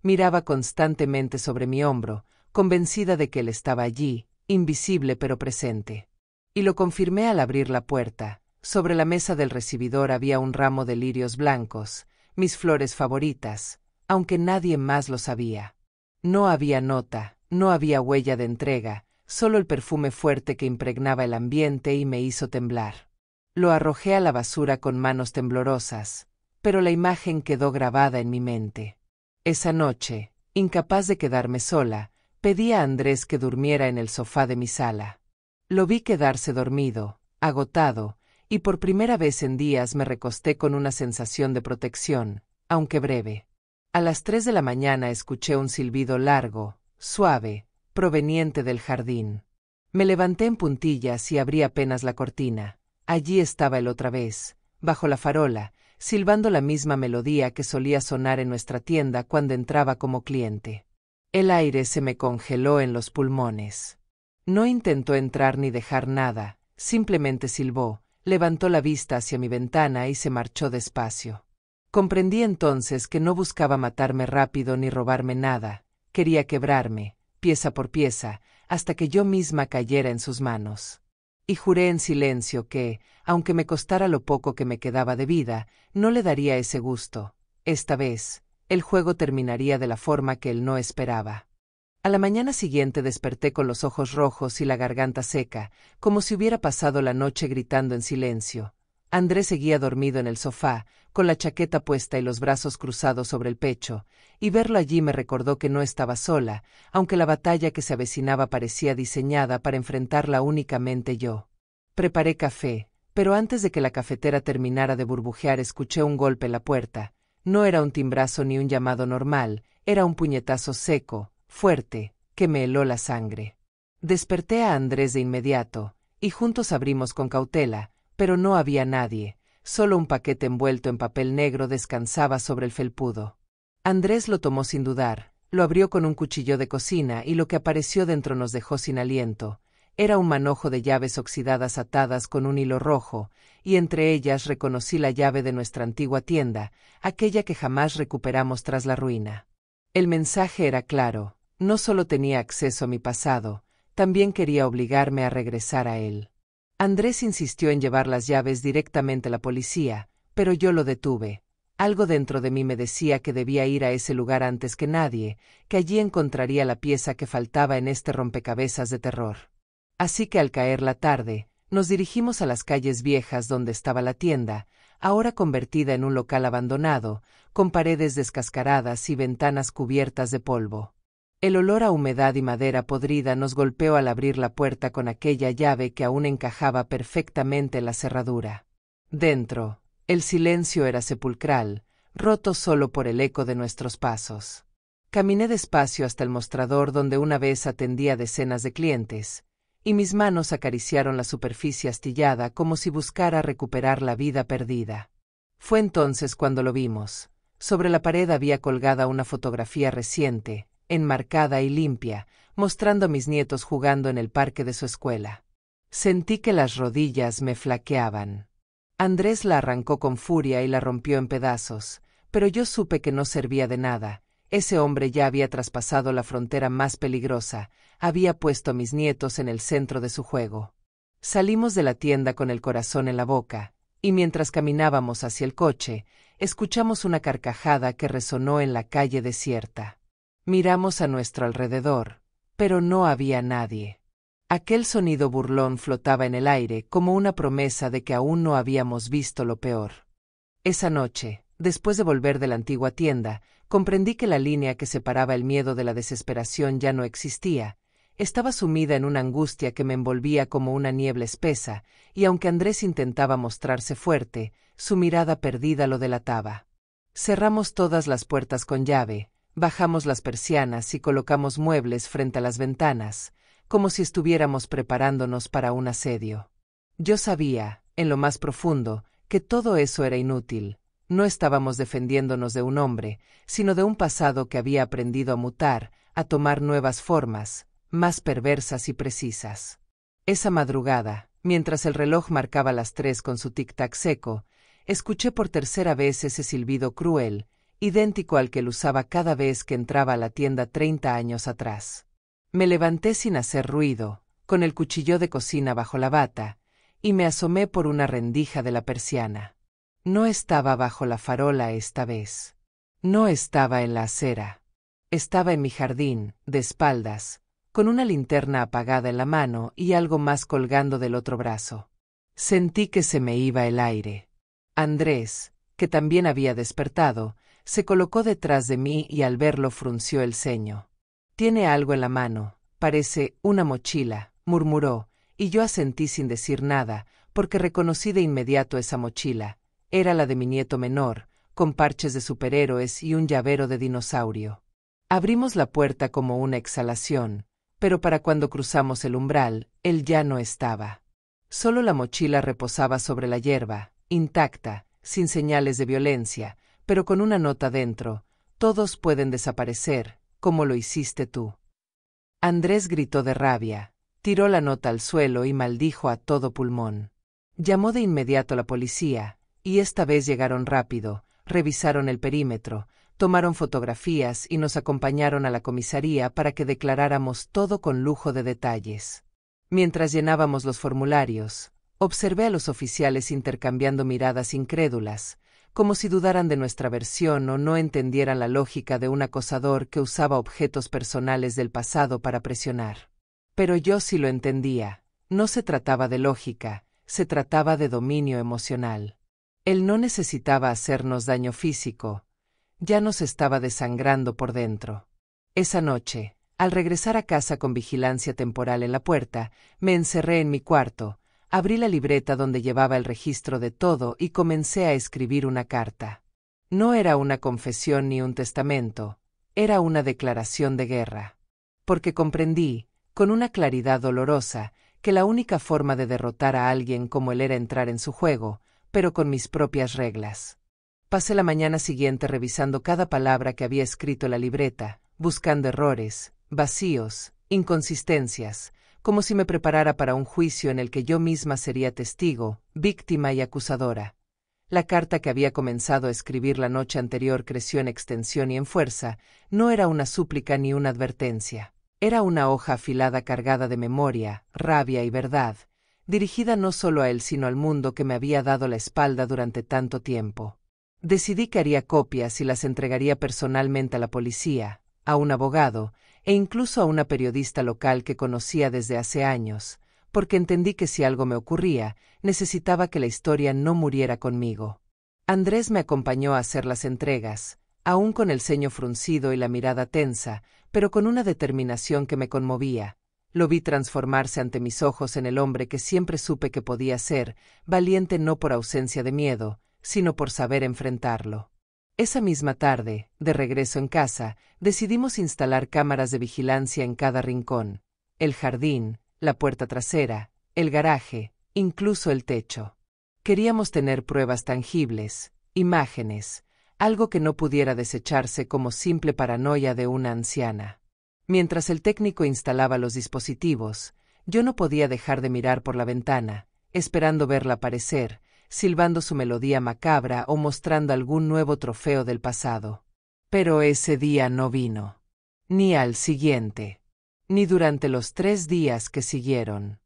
Miraba constantemente sobre mi hombro, convencida de que él estaba allí, invisible pero presente. Y lo confirmé al abrir la puerta. Sobre la mesa del recibidor había un ramo de lirios blancos, mis flores favoritas, aunque nadie más lo sabía. No había nota, no había huella de entrega, solo el perfume fuerte que impregnaba el ambiente y me hizo temblar. Lo arrojé a la basura con manos temblorosas, pero la imagen quedó grabada en mi mente. Esa noche, incapaz de quedarme sola, pedí a Andrés que durmiera en el sofá de mi sala. Lo vi quedarse dormido, agotado, y por primera vez en días me recosté con una sensación de protección, aunque breve. A las 3 de la mañana escuché un silbido largo, suave, proveniente del jardín. Me levanté en puntillas y abrí apenas la cortina. Allí estaba él otra vez, bajo la farola, silbando la misma melodía que solía sonar en nuestra tienda cuando entraba como cliente. El aire se me congeló en los pulmones. No intentó entrar ni dejar nada, simplemente silbó, levantó la vista hacia mi ventana y se marchó despacio. Comprendí entonces que no buscaba matarme rápido ni robarme nada, quería quebrarme, pieza por pieza, hasta que yo misma cayera en sus manos. Y juré en silencio que, aunque me costara lo poco que me quedaba de vida, no le daría ese gusto. Esta vez, el juego terminaría de la forma que él no esperaba. A la mañana siguiente desperté con los ojos rojos y la garganta seca, como si hubiera pasado la noche gritando en silencio. Andrés seguía dormido en el sofá, con la chaqueta puesta y los brazos cruzados sobre el pecho, y verlo allí me recordó que no estaba sola, aunque la batalla que se avecinaba parecía diseñada para enfrentarla únicamente yo. Preparé café, pero antes de que la cafetera terminara de burbujear escuché un golpe en la puerta. No era un timbrazo ni un llamado normal, era un puñetazo seco, fuerte, que me heló la sangre. Desperté a Andrés de inmediato, y juntos abrimos con cautela, pero no había nadie, solo un paquete envuelto en papel negro descansaba sobre el felpudo. Andrés lo tomó sin dudar, lo abrió con un cuchillo de cocina y lo que apareció dentro nos dejó sin aliento. Era un manojo de llaves oxidadas atadas con un hilo rojo, y entre ellas reconocí la llave de nuestra antigua tienda, aquella que jamás recuperamos tras la ruina. El mensaje era claro, no solo tenía acceso a mi pasado, también quería obligarme a regresar a él. Andrés insistió en llevar las llaves directamente a la policía, pero yo lo detuve. Algo dentro de mí me decía que debía ir a ese lugar antes que nadie, que allí encontraría la pieza que faltaba en este rompecabezas de terror. Así que al caer la tarde, nos dirigimos a las calles viejas donde estaba la tienda, ahora convertida en un local abandonado, con paredes descascaradas y ventanas cubiertas de polvo. El olor a humedad y madera podrida nos golpeó al abrir la puerta con aquella llave que aún encajaba perfectamente en la cerradura. Dentro, el silencio era sepulcral, roto solo por el eco de nuestros pasos. Caminé despacio hasta el mostrador donde una vez atendía decenas de clientes, y mis manos acariciaron la superficie astillada como si buscara recuperar la vida perdida. Fue entonces cuando lo vimos. Sobre la pared había colgada una fotografía reciente, enmarcada y limpia, mostrando a mis nietos jugando en el parque de su escuela. Sentí que las rodillas me flaqueaban. Andrés la arrancó con furia y la rompió en pedazos, pero yo supe que no servía de nada. Ese hombre ya había traspasado la frontera más peligrosa, había puesto a mis nietos en el centro de su juego. Salimos de la tienda con el corazón en la boca, y mientras caminábamos hacia el coche, escuchamos una carcajada que resonó en la calle desierta. Miramos a nuestro alrededor, pero no había nadie. Aquel sonido burlón flotaba en el aire como una promesa de que aún no habíamos visto lo peor. Esa noche, después de volver de la antigua tienda, comprendí que la línea que separaba el miedo de la desesperación ya no existía. Estaba sumida en una angustia que me envolvía como una niebla espesa, y aunque Andrés intentaba mostrarse fuerte, su mirada perdida lo delataba. Cerramos todas las puertas con llave, bajamos las persianas y colocamos muebles frente a las ventanas, como si estuviéramos preparándonos para un asedio. Yo sabía, en lo más profundo, que todo eso era inútil. No estábamos defendiéndonos de un hombre, sino de un pasado que había aprendido a mutar, a tomar nuevas formas, más perversas y precisas. Esa madrugada, mientras el reloj marcaba las 3 con su tic-tac seco, escuché por tercera vez ese silbido cruel, idéntico al que él usaba cada vez que entraba a la tienda 30 años atrás. Me levanté sin hacer ruido, con el cuchillo de cocina bajo la bata, y me asomé por una rendija de la persiana. No estaba bajo la farola esta vez. No estaba en la acera. Estaba en mi jardín, de espaldas, con una linterna apagada en la mano y algo más colgando del otro brazo. Sentí que se me iba el aire. Andrés, que también había despertado, se colocó detrás de mí y al verlo frunció el ceño. «Tiene algo en la mano, parece una mochila», murmuró, y yo asentí sin decir nada, porque reconocí de inmediato esa mochila. Era la de mi nieto menor, con parches de superhéroes y un llavero de dinosaurio. Abrimos la puerta como una exhalación, pero para cuando cruzamos el umbral, él ya no estaba. Solo la mochila reposaba sobre la hierba, intacta, sin señales de violencia, pero con una nota dentro: «Todos pueden desaparecer, como lo hiciste tú». Andrés gritó de rabia, tiró la nota al suelo y maldijo a todo pulmón. Llamó de inmediato a la policía, y esta vez llegaron rápido, revisaron el perímetro, tomaron fotografías y nos acompañaron a la comisaría para que declaráramos todo con lujo de detalles. Mientras llenábamos los formularios, observé a los oficiales intercambiando miradas incrédulas, como si dudaran de nuestra versión o no entendieran la lógica de un acosador que usaba objetos personales del pasado para presionar. Pero yo sí lo entendía. No se trataba de lógica, se trataba de dominio emocional. Él no necesitaba hacernos daño físico, ya nos estaba desangrando por dentro. Esa noche, al regresar a casa con vigilancia temporal en la puerta, me encerré en mi cuarto, abrí la libreta donde llevaba el registro de todo y comencé a escribir una carta. No era una confesión ni un testamento, era una declaración de guerra. Porque comprendí, con una claridad dolorosa, que la única forma de derrotar a alguien como él era entrar en su juego, pero con mis propias reglas. Pasé la mañana siguiente revisando cada palabra que había escrito en la libreta, buscando errores, vacíos, inconsistencias, como si me preparara para un juicio en el que yo misma sería testigo, víctima y acusadora. La carta que había comenzado a escribir la noche anterior creció en extensión y en fuerza, no era una súplica ni una advertencia. Era una hoja afilada cargada de memoria, rabia y verdad, dirigida no solo a él sino al mundo que me había dado la espalda durante tanto tiempo. Decidí que haría copias y las entregaría personalmente a la policía, a un abogado, e incluso a una periodista local que conocía desde hace años, porque entendí que si algo me ocurría, necesitaba que la historia no muriera conmigo. Andrés me acompañó a hacer las entregas, aún con el ceño fruncido y la mirada tensa, pero con una determinación que me conmovía. Lo vi transformarse ante mis ojos en el hombre que siempre supe que podía ser, valiente no por ausencia de miedo, sino por saber enfrentarlo. Esa misma tarde, de regreso en casa, decidimos instalar cámaras de vigilancia en cada rincón, el jardín, la puerta trasera, el garaje, incluso el techo. Queríamos tener pruebas tangibles, imágenes, algo que no pudiera desecharse como simple paranoia de una anciana. Mientras el técnico instalaba los dispositivos, yo no podía dejar de mirar por la ventana, esperando verla aparecer, silbando su melodía macabra o mostrando algún nuevo trofeo del pasado. Pero ese día no vino. Ni al siguiente. Ni durante los 3 días que siguieron.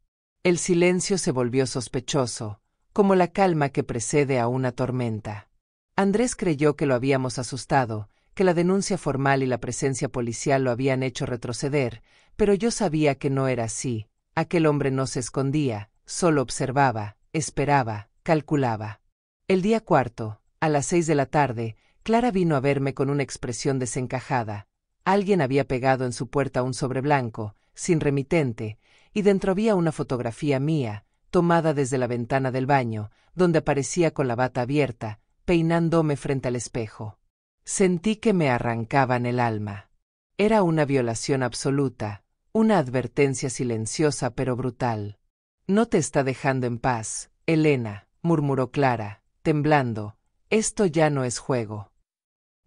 El silencio se volvió sospechoso, como la calma que precede a una tormenta. Andrés creyó que lo habíamos asustado, que la denuncia formal y la presencia policial lo habían hecho retroceder, pero yo sabía que no era así. Aquel hombre no se escondía, solo observaba, esperaba, calculaba. El día cuarto, a las 6 de la tarde, Clara vino a verme con una expresión desencajada. Alguien había pegado en su puerta un sobre blanco, sin remitente, y dentro había una fotografía mía, tomada desde la ventana del baño, donde aparecía con la bata abierta, peinándome frente al espejo. Sentí que me arrancaban el alma. Era una violación absoluta, una advertencia silenciosa pero brutal. No te está dejando en paz, Elena, murmuró Clara, temblando. Esto ya no es juego.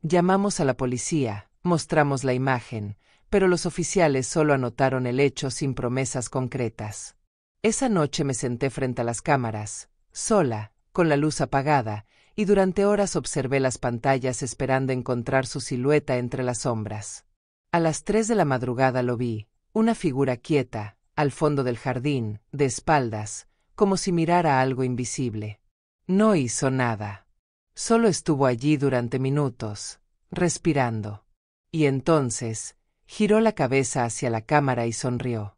Llamamos a la policía, mostramos la imagen, pero los oficiales solo anotaron el hecho sin promesas concretas. Esa noche me senté frente a las cámaras, sola, con la luz apagada, y durante horas observé las pantallas esperando encontrar su silueta entre las sombras. A las 3 de la madrugada lo vi, una figura quieta, al fondo del jardín, de espaldas, como si mirara algo invisible. No hizo nada. Solo estuvo allí durante minutos, respirando. Y entonces, giró la cabeza hacia la cámara y sonrió.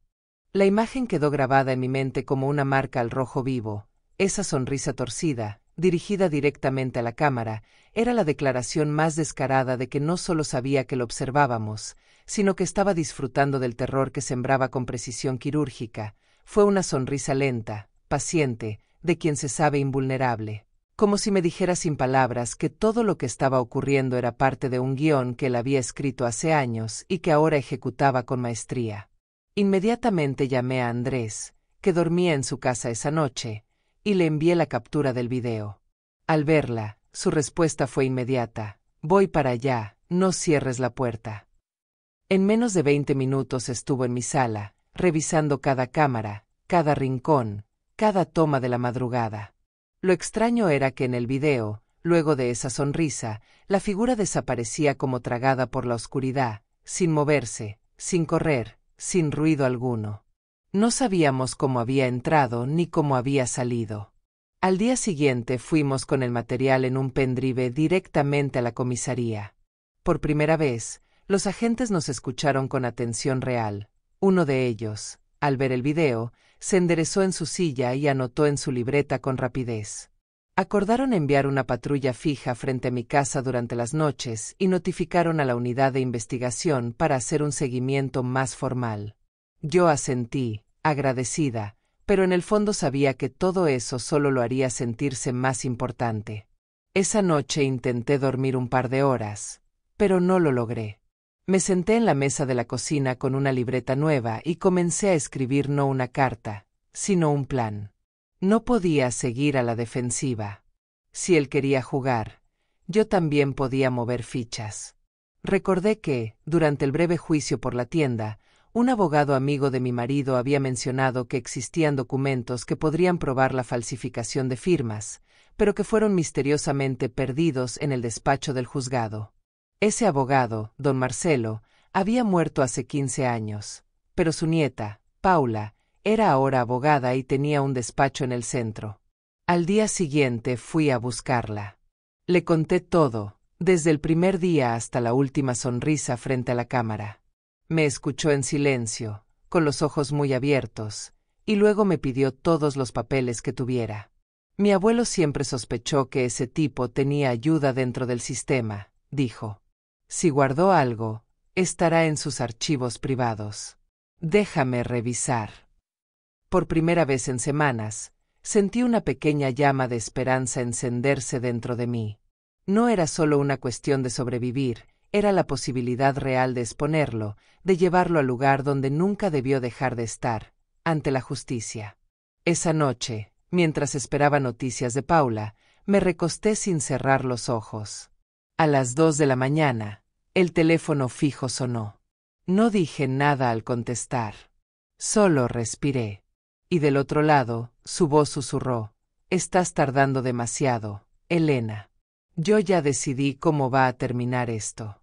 La imagen quedó grabada en mi mente como una marca al rojo vivo. Esa sonrisa torcida, dirigida directamente a la cámara, era la declaración más descarada de que no solo sabía que lo observábamos, sino que estaba disfrutando del terror que sembraba con precisión quirúrgica. Fue una sonrisa lenta, paciente, de quien se sabe invulnerable. Como si me dijera sin palabras que todo lo que estaba ocurriendo era parte de un guión que él había escrito hace años y que ahora ejecutaba con maestría. Inmediatamente llamé a Andrés, que dormía en su casa esa noche, y le envié la captura del video. Al verla, su respuesta fue inmediata. Voy para allá, no cierres la puerta. En menos de 20 minutos estuvo en mi sala, revisando cada cámara, cada rincón, cada toma de la madrugada. Lo extraño era que en el video, Luego de esa sonrisa, la figura desaparecía como tragada por la oscuridad, sin moverse, sin correr, sin ruido alguno. No sabíamos cómo había entrado ni cómo había salido. Al día siguiente fuimos con el material en un pendrive directamente a la comisaría. Por primera vez, los agentes nos escucharon con atención real. Uno de ellos, al ver el video, se enderezó en su silla y anotó en su libreta con rapidez. Acordaron enviar una patrulla fija frente a mi casa durante las noches y notificaron a la unidad de investigación para hacer un seguimiento más formal. Yo asentí, agradecida, pero en el fondo sabía que todo eso solo lo haría sentirse más importante. Esa noche intenté dormir un par de horas, pero no lo logré. Me senté en la mesa de la cocina con una libreta nueva y comencé a escribir no una carta, sino un plan. No podía seguir a la defensiva. Si él quería jugar, yo también podía mover fichas. Recordé que, durante el breve juicio por la tienda, un abogado amigo de mi marido había mencionado que existían documentos que podrían probar la falsificación de firmas, pero que fueron misteriosamente perdidos en el despacho del juzgado. Ese abogado, don Marcelo, había muerto hace 15 años, pero su nieta, Paula, era ahora abogada y tenía un despacho en el centro. Al día siguiente fui a buscarla. Le conté todo, desde el primer día hasta la última sonrisa frente a la cámara. Me escuchó en silencio, con los ojos muy abiertos, y luego me pidió todos los papeles que tuviera. Mi abuelo siempre sospechó que ese tipo tenía ayuda dentro del sistema, dijo. Si guardó algo, estará en sus archivos privados. Déjame revisar. Por primera vez en semanas, sentí una pequeña llama de esperanza encenderse dentro de mí. No era solo una cuestión de sobrevivir, era la posibilidad real de exponerlo, de llevarlo al lugar donde nunca debió dejar de estar, ante la justicia. Esa noche, mientras esperaba noticias de Paula, me recosté sin cerrar los ojos. A las 2 de la mañana, el teléfono fijo sonó. No dije nada al contestar. Solo respiré. Y del otro lado, su voz susurró. Estás tardando demasiado, Elena. Yo ya decidí cómo va a terminar esto.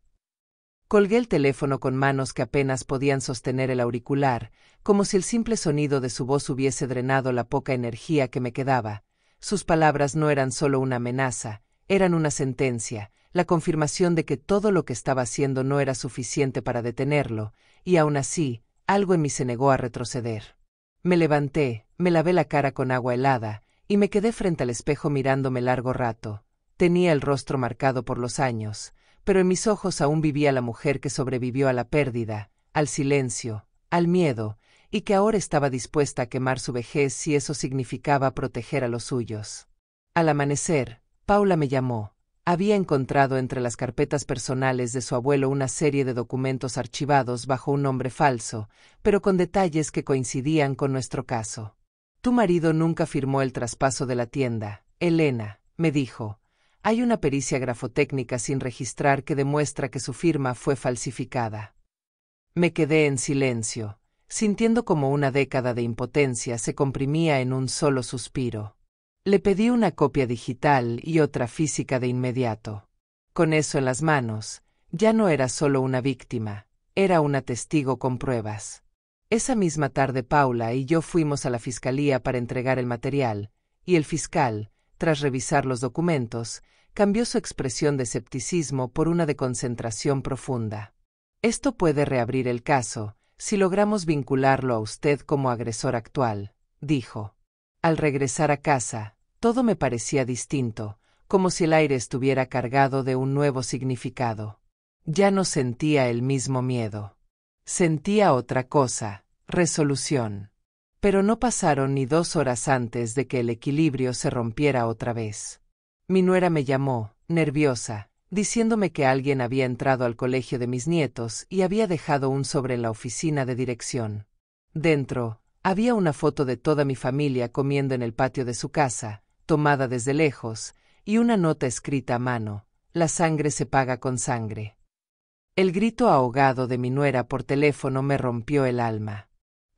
Colgué el teléfono con manos que apenas podían sostener el auricular, como si el simple sonido de su voz hubiese drenado la poca energía que me quedaba. Sus palabras no eran solo una amenaza, eran una sentencia, la confirmación de que todo lo que estaba haciendo no era suficiente para detenerlo, y aún así, algo en mí se negó a retroceder. Me levanté, me lavé la cara con agua helada, y me quedé frente al espejo mirándome largo rato. Tenía el rostro marcado por los años, pero en mis ojos aún vivía la mujer que sobrevivió a la pérdida, al silencio, al miedo, y que ahora estaba dispuesta a quemar su vejez si eso significaba proteger a los suyos. Al amanecer, Paula me llamó. Había encontrado entre las carpetas personales de su abuelo una serie de documentos archivados bajo un nombre falso, pero con detalles que coincidían con nuestro caso. Tu marido nunca firmó el traspaso de la tienda, Elena, me dijo. Hay una pericia grafotécnica sin registrar que demuestra que su firma fue falsificada. Me quedé en silencio, sintiendo como una década de impotencia se comprimía en un solo suspiro. Le pedí una copia digital y otra física de inmediato. Con eso en las manos, ya no era solo una víctima, era una testigo con pruebas. Esa misma tarde Paula y yo fuimos a la fiscalía para entregar el material, y el fiscal, tras revisar los documentos, cambió su expresión de escepticismo por una de concentración profunda. Esto puede reabrir el caso, si logramos vincularlo a usted como agresor actual, dijo. Al regresar a casa, todo me parecía distinto, como si el aire estuviera cargado de un nuevo significado. Ya no sentía el mismo miedo. Sentía otra cosa, resolución. Pero no pasaron ni 2 horas antes de que el equilibrio se rompiera otra vez. Mi nuera me llamó, nerviosa, diciéndome que alguien había entrado al colegio de mis nietos y había dejado un sobre en la oficina de dirección. Dentro, había una foto de toda mi familia comiendo en el patio de su casa, tomada desde lejos, y una nota escrita a mano: la sangre se paga con sangre. El grito ahogado de mi nuera por teléfono me rompió el alma.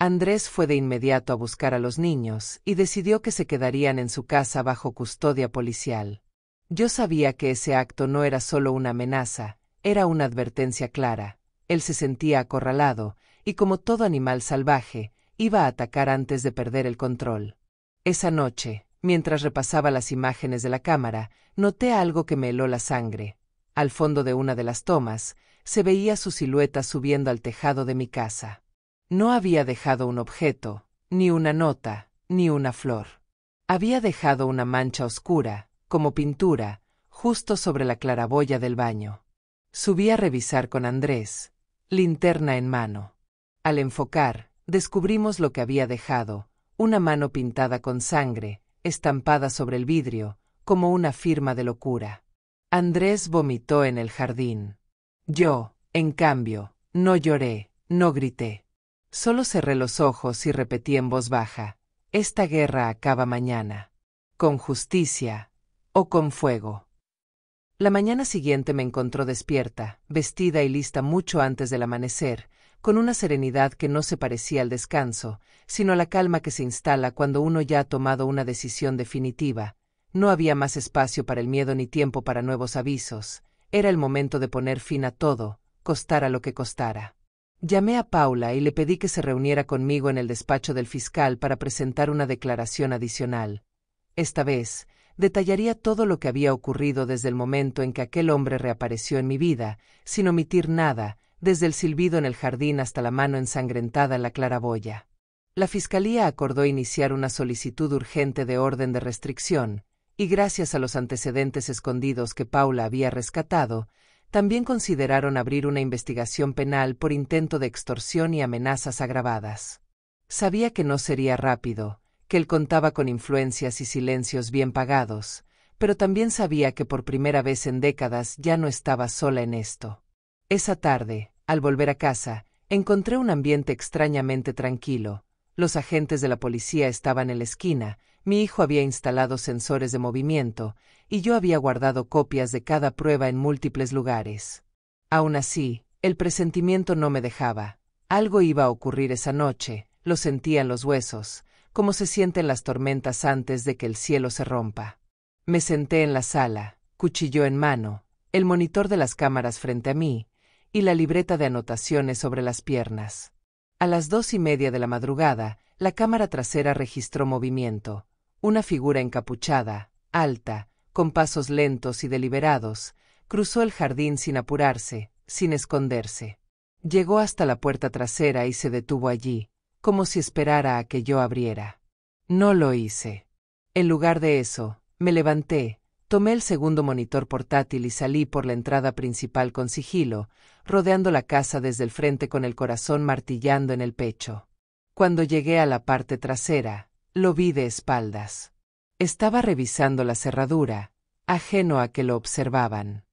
Andrés fue de inmediato a buscar a los niños y decidió que se quedarían en su casa bajo custodia policial. Yo sabía que ese acto no era solo una amenaza, era una advertencia clara. Él se sentía acorralado, y como todo animal salvaje, iba a atacar antes de perder el control. Esa noche, mientras repasaba las imágenes de la cámara, noté algo que me heló la sangre. Al fondo de una de las tomas, se veía su silueta subiendo al tejado de mi casa. No había dejado un objeto, ni una nota, ni una flor. Había dejado una mancha oscura, como pintura, justo sobre la claraboya del baño. Subí a revisar con Andrés, linterna en mano. Al enfocar, descubrimos lo que había dejado, una mano pintada con sangre, estampada sobre el vidrio, como una firma de locura. Andrés vomitó en el jardín. Yo, en cambio, no lloré, no grité. Solo cerré los ojos y repetí en voz baja: esta guerra acaba mañana. Con justicia o con fuego. La mañana siguiente me encontró despierta, vestida y lista mucho antes del amanecer, con una serenidad que no se parecía al descanso, sino a la calma que se instala cuando uno ya ha tomado una decisión definitiva. No había más espacio para el miedo ni tiempo para nuevos avisos. Era el momento de poner fin a todo, costara lo que costara. Llamé a Paula y le pedí que se reuniera conmigo en el despacho del fiscal para presentar una declaración adicional. Esta vez, detallaría todo lo que había ocurrido desde el momento en que aquel hombre reapareció en mi vida, sin omitir nada, desde el silbido en el jardín hasta la mano ensangrentada en la claraboya. La fiscalía acordó iniciar una solicitud urgente de orden de restricción, y gracias a los antecedentes escondidos que Paula había rescatado, también consideraron abrir una investigación penal por intento de extorsión y amenazas agravadas. Sabía que no sería rápido, que él contaba con influencias y silencios bien pagados, pero también sabía que por primera vez en décadas ya no estaba sola en esto. Esa tarde, al volver a casa, encontré un ambiente extrañamente tranquilo. Los agentes de la policía estaban en la esquina, mi hijo había instalado sensores de movimiento, y yo había guardado copias de cada prueba en múltiples lugares. Aún así, el presentimiento no me dejaba. Algo iba a ocurrir esa noche, lo sentía en los huesos, como se sienten las tormentas antes de que el cielo se rompa. Me senté en la sala, cuchillo en mano, el monitor de las cámaras frente a mí, y la libreta de anotaciones sobre las piernas. A las 2:30 de la madrugada, la cámara trasera registró movimiento. Una figura encapuchada, alta, con pasos lentos y deliberados, cruzó el jardín sin apurarse, sin esconderse. Llegó hasta la puerta trasera y se detuvo allí, como si esperara a que yo abriera. No lo hice. En lugar de eso, me levanté, tomé el segundo monitor portátil y salí por la entrada principal con sigilo, rodeando la casa desde el frente con el corazón martillando en el pecho. Cuando llegué a la parte trasera, lo vi de espaldas. Estaba revisando la cerradura, ajeno a que lo observaban.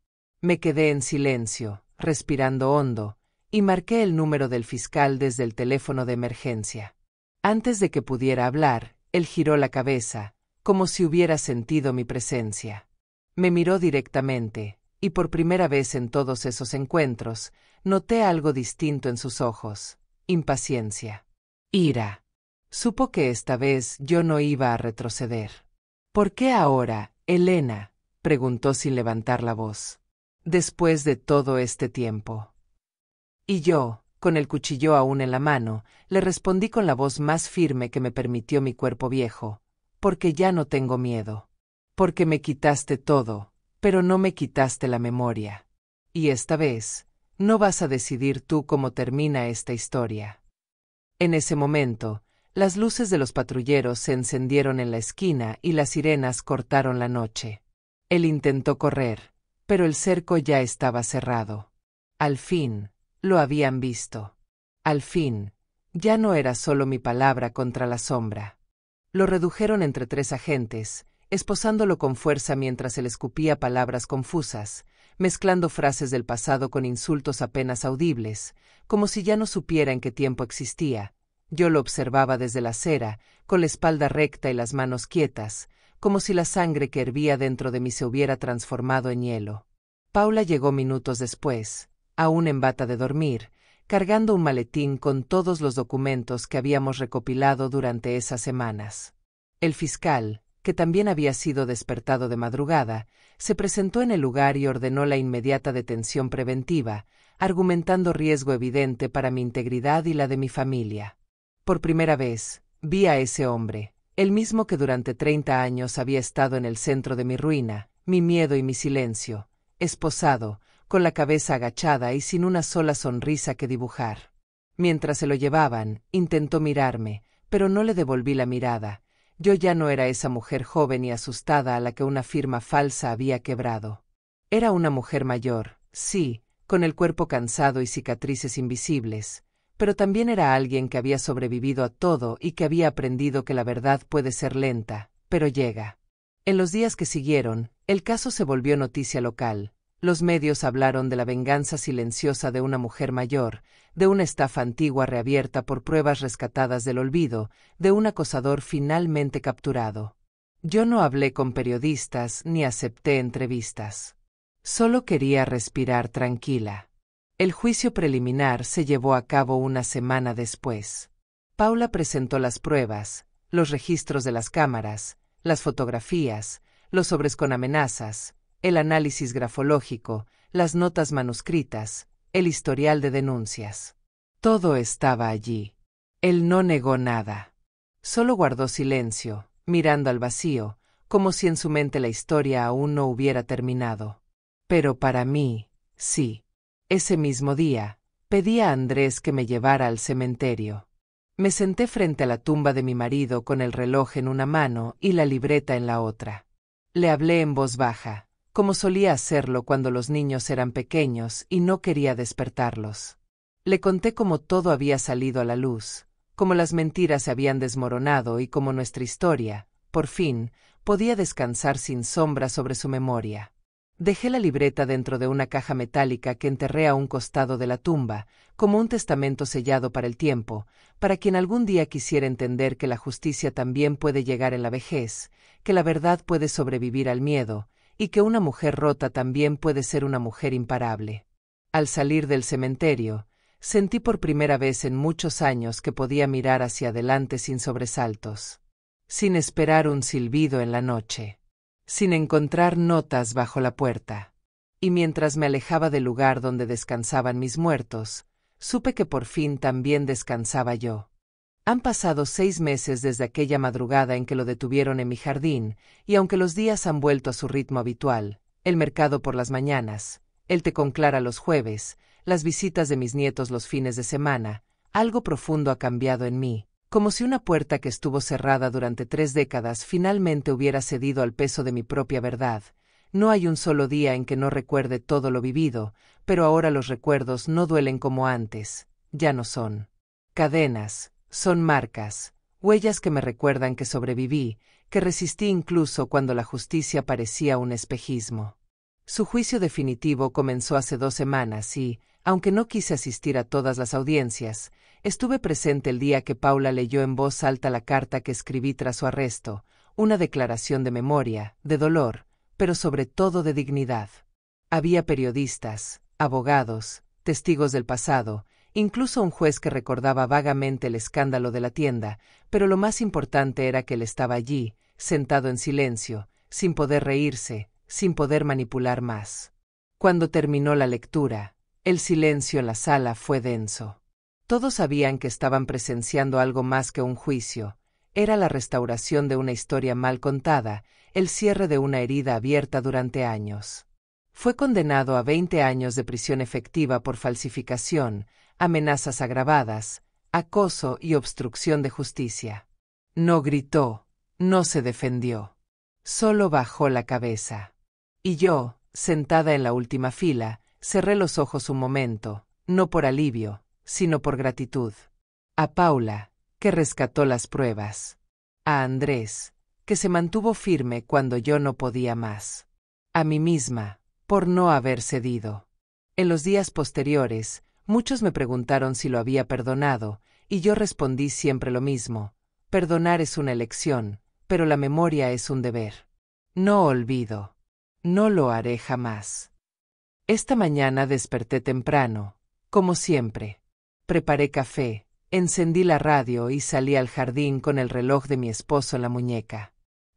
Me quedé en silencio, respirando hondo, y marqué el número del fiscal desde el teléfono de emergencia. Antes de que pudiera hablar, él giró la cabeza, como si hubiera sentido mi presencia. Me miró directamente, y por primera vez en todos esos encuentros, noté algo distinto en sus ojos: impaciencia, ira. Supo que esta vez yo no iba a retroceder. ¿Por qué ahora, Elena?, preguntó sin levantar la voz. Después de todo este tiempo. Y yo, con el cuchillo aún en la mano, le respondí con la voz más firme que me permitió mi cuerpo viejo: porque ya no tengo miedo. Porque me quitaste todo, pero no me quitaste la memoria. Y esta vez, no vas a decidir tú cómo termina esta historia. En ese momento, las luces de los patrulleros se encendieron en la esquina y las sirenas cortaron la noche. Él intentó correr, pero el cerco ya estaba cerrado. Al fin, lo habían visto. Al fin, ya no era solo mi palabra contra la sombra. Lo redujeron entre 3 agentes, esposándolo con fuerza mientras él escupía palabras confusas, mezclando frases del pasado con insultos apenas audibles, como si ya no supiera en qué tiempo existía. Yo lo observaba desde la acera, con la espalda recta y las manos quietas, como si la sangre que hervía dentro de mí se hubiera transformado en hielo. Paula llegó minutos después, aún en bata de dormir, cargando un maletín con todos los documentos que habíamos recopilado durante esas semanas. El fiscal, que también había sido despertado de madrugada, se presentó en el lugar y ordenó la inmediata detención preventiva, argumentando riesgo evidente para mi integridad y la de mi familia. Por primera vez, vi a ese hombre, el mismo que durante 30 años había estado en el centro de mi ruina, mi miedo y mi silencio, esposado, con la cabeza agachada y sin una sola sonrisa que dibujar. Mientras se lo llevaban, intentó mirarme, pero no le devolví la mirada. Yo ya no era esa mujer joven y asustada a la que una firma falsa había quebrado. Era una mujer mayor, sí, con el cuerpo cansado y cicatrices invisibles, pero también era alguien que había sobrevivido a todo y que había aprendido que la verdad puede ser lenta, pero llega. En los días que siguieron, el caso se volvió noticia local. Los medios hablaron de la venganza silenciosa de una mujer mayor, de una estafa antigua reabierta por pruebas rescatadas del olvido, de un acosador finalmente capturado. Yo no hablé con periodistas ni acepté entrevistas. Solo quería respirar tranquila. El juicio preliminar se llevó a cabo una semana después. Paula presentó las pruebas, los registros de las cámaras, las fotografías, los sobres con amenazas, el análisis grafológico, las notas manuscritas, el historial de denuncias. Todo estaba allí. Él no negó nada. Solo guardó silencio, mirando al vacío, como si en su mente la historia aún no hubiera terminado. Pero para mí, sí. Ese mismo día, pedí a Andrés que me llevara al cementerio. Me senté frente a la tumba de mi marido con el reloj en una mano y la libreta en la otra. Le hablé en voz baja, como solía hacerlo cuando los niños eran pequeños y no quería despertarlos. Le conté cómo todo había salido a la luz, cómo las mentiras se habían desmoronado y cómo nuestra historia, por fin, podía descansar sin sombra sobre su memoria. Dejé la libreta dentro de una caja metálica que enterré a un costado de la tumba, como un testamento sellado para el tiempo, para quien algún día quisiera entender que la justicia también puede llegar en la vejez, que la verdad puede sobrevivir al miedo, y que una mujer rota también puede ser una mujer imparable. Al salir del cementerio, sentí por primera vez en muchos años que podía mirar hacia adelante sin sobresaltos, sin esperar un silbido en la noche, sin encontrar notas bajo la puerta. Y mientras me alejaba del lugar donde descansaban mis muertos, supe que por fin también descansaba yo. Han pasado 6 meses desde aquella madrugada en que lo detuvieron en mi jardín, y aunque los días han vuelto a su ritmo habitual, el mercado por las mañanas, el té con Clara los jueves, las visitas de mis nietos los fines de semana, algo profundo ha cambiado en mí, como si una puerta que estuvo cerrada durante 3 décadas finalmente hubiera cedido al peso de mi propia verdad. No hay un solo día en que no recuerde todo lo vivido, pero ahora los recuerdos no duelen como antes, ya no son cadenas, son marcas, huellas que me recuerdan que sobreviví, que resistí incluso cuando la justicia parecía un espejismo. Su juicio definitivo comenzó hace 2 semanas y, aunque no quise asistir a todas las audiencias, estuve presente el día que Paula leyó en voz alta la carta que escribí tras su arresto, una declaración de memoria, de dolor, pero sobre todo de dignidad. Había periodistas, abogados, testigos del pasado, incluso un juez que recordaba vagamente el escándalo de la tienda, pero lo más importante era que él estaba allí, sentado en silencio, sin poder reírse, sin poder manipular más. Cuando terminó la lectura, el silencio en la sala fue denso. Todos sabían que estaban presenciando algo más que un juicio. Era la restauración de una historia mal contada, el cierre de una herida abierta durante años. Fue condenado a 20 años de prisión efectiva por falsificación, amenazas agravadas, acoso y obstrucción de justicia. No gritó, no se defendió. Solo bajó la cabeza. Y yo, sentada en la última fila, cerré los ojos un momento, no por alivio, sino por gratitud. A Paula, que rescató las pruebas. A Andrés, que se mantuvo firme cuando yo no podía más. A mí misma, por no haber cedido. En los días posteriores, muchos me preguntaron si lo había perdonado, y yo respondí siempre lo mismo: perdonar es una elección, pero la memoria es un deber. No olvido. No lo haré jamás. Esta mañana desperté temprano, como siempre. Preparé café, encendí la radio y salí al jardín con el reloj de mi esposo en la muñeca.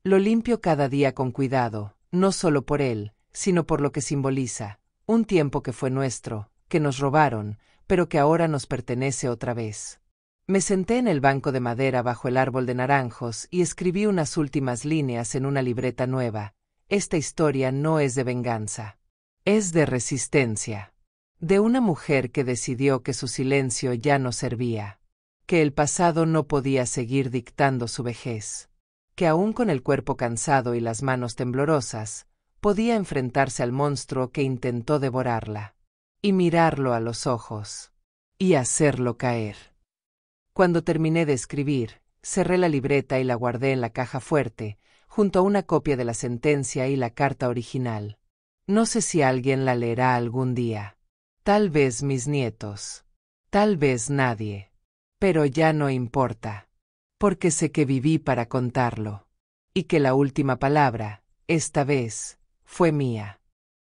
Lo limpio cada día con cuidado, no solo por él, sino por lo que simboliza, un tiempo que fue nuestro, que nos robaron, pero que ahora nos pertenece otra vez. Me senté en el banco de madera bajo el árbol de naranjos y escribí unas últimas líneas en una libreta nueva. Esta historia no es de venganza. Es de resistencia. De una mujer que decidió que su silencio ya no servía. Que el pasado no podía seguir dictando su vejez. Que aún con el cuerpo cansado y las manos temblorosas, podía enfrentarse al monstruo que intentó devorarla. Y mirarlo a los ojos. Y hacerlo caer. Cuando terminé de escribir, cerré la libreta y la guardé en la caja fuerte, junto a una copia de la sentencia y la carta original. No sé si alguien la leerá algún día. Tal vez mis nietos. Tal vez nadie. Pero ya no importa. Porque sé que viví para contarlo. Y que la última palabra, esta vez, fue mía.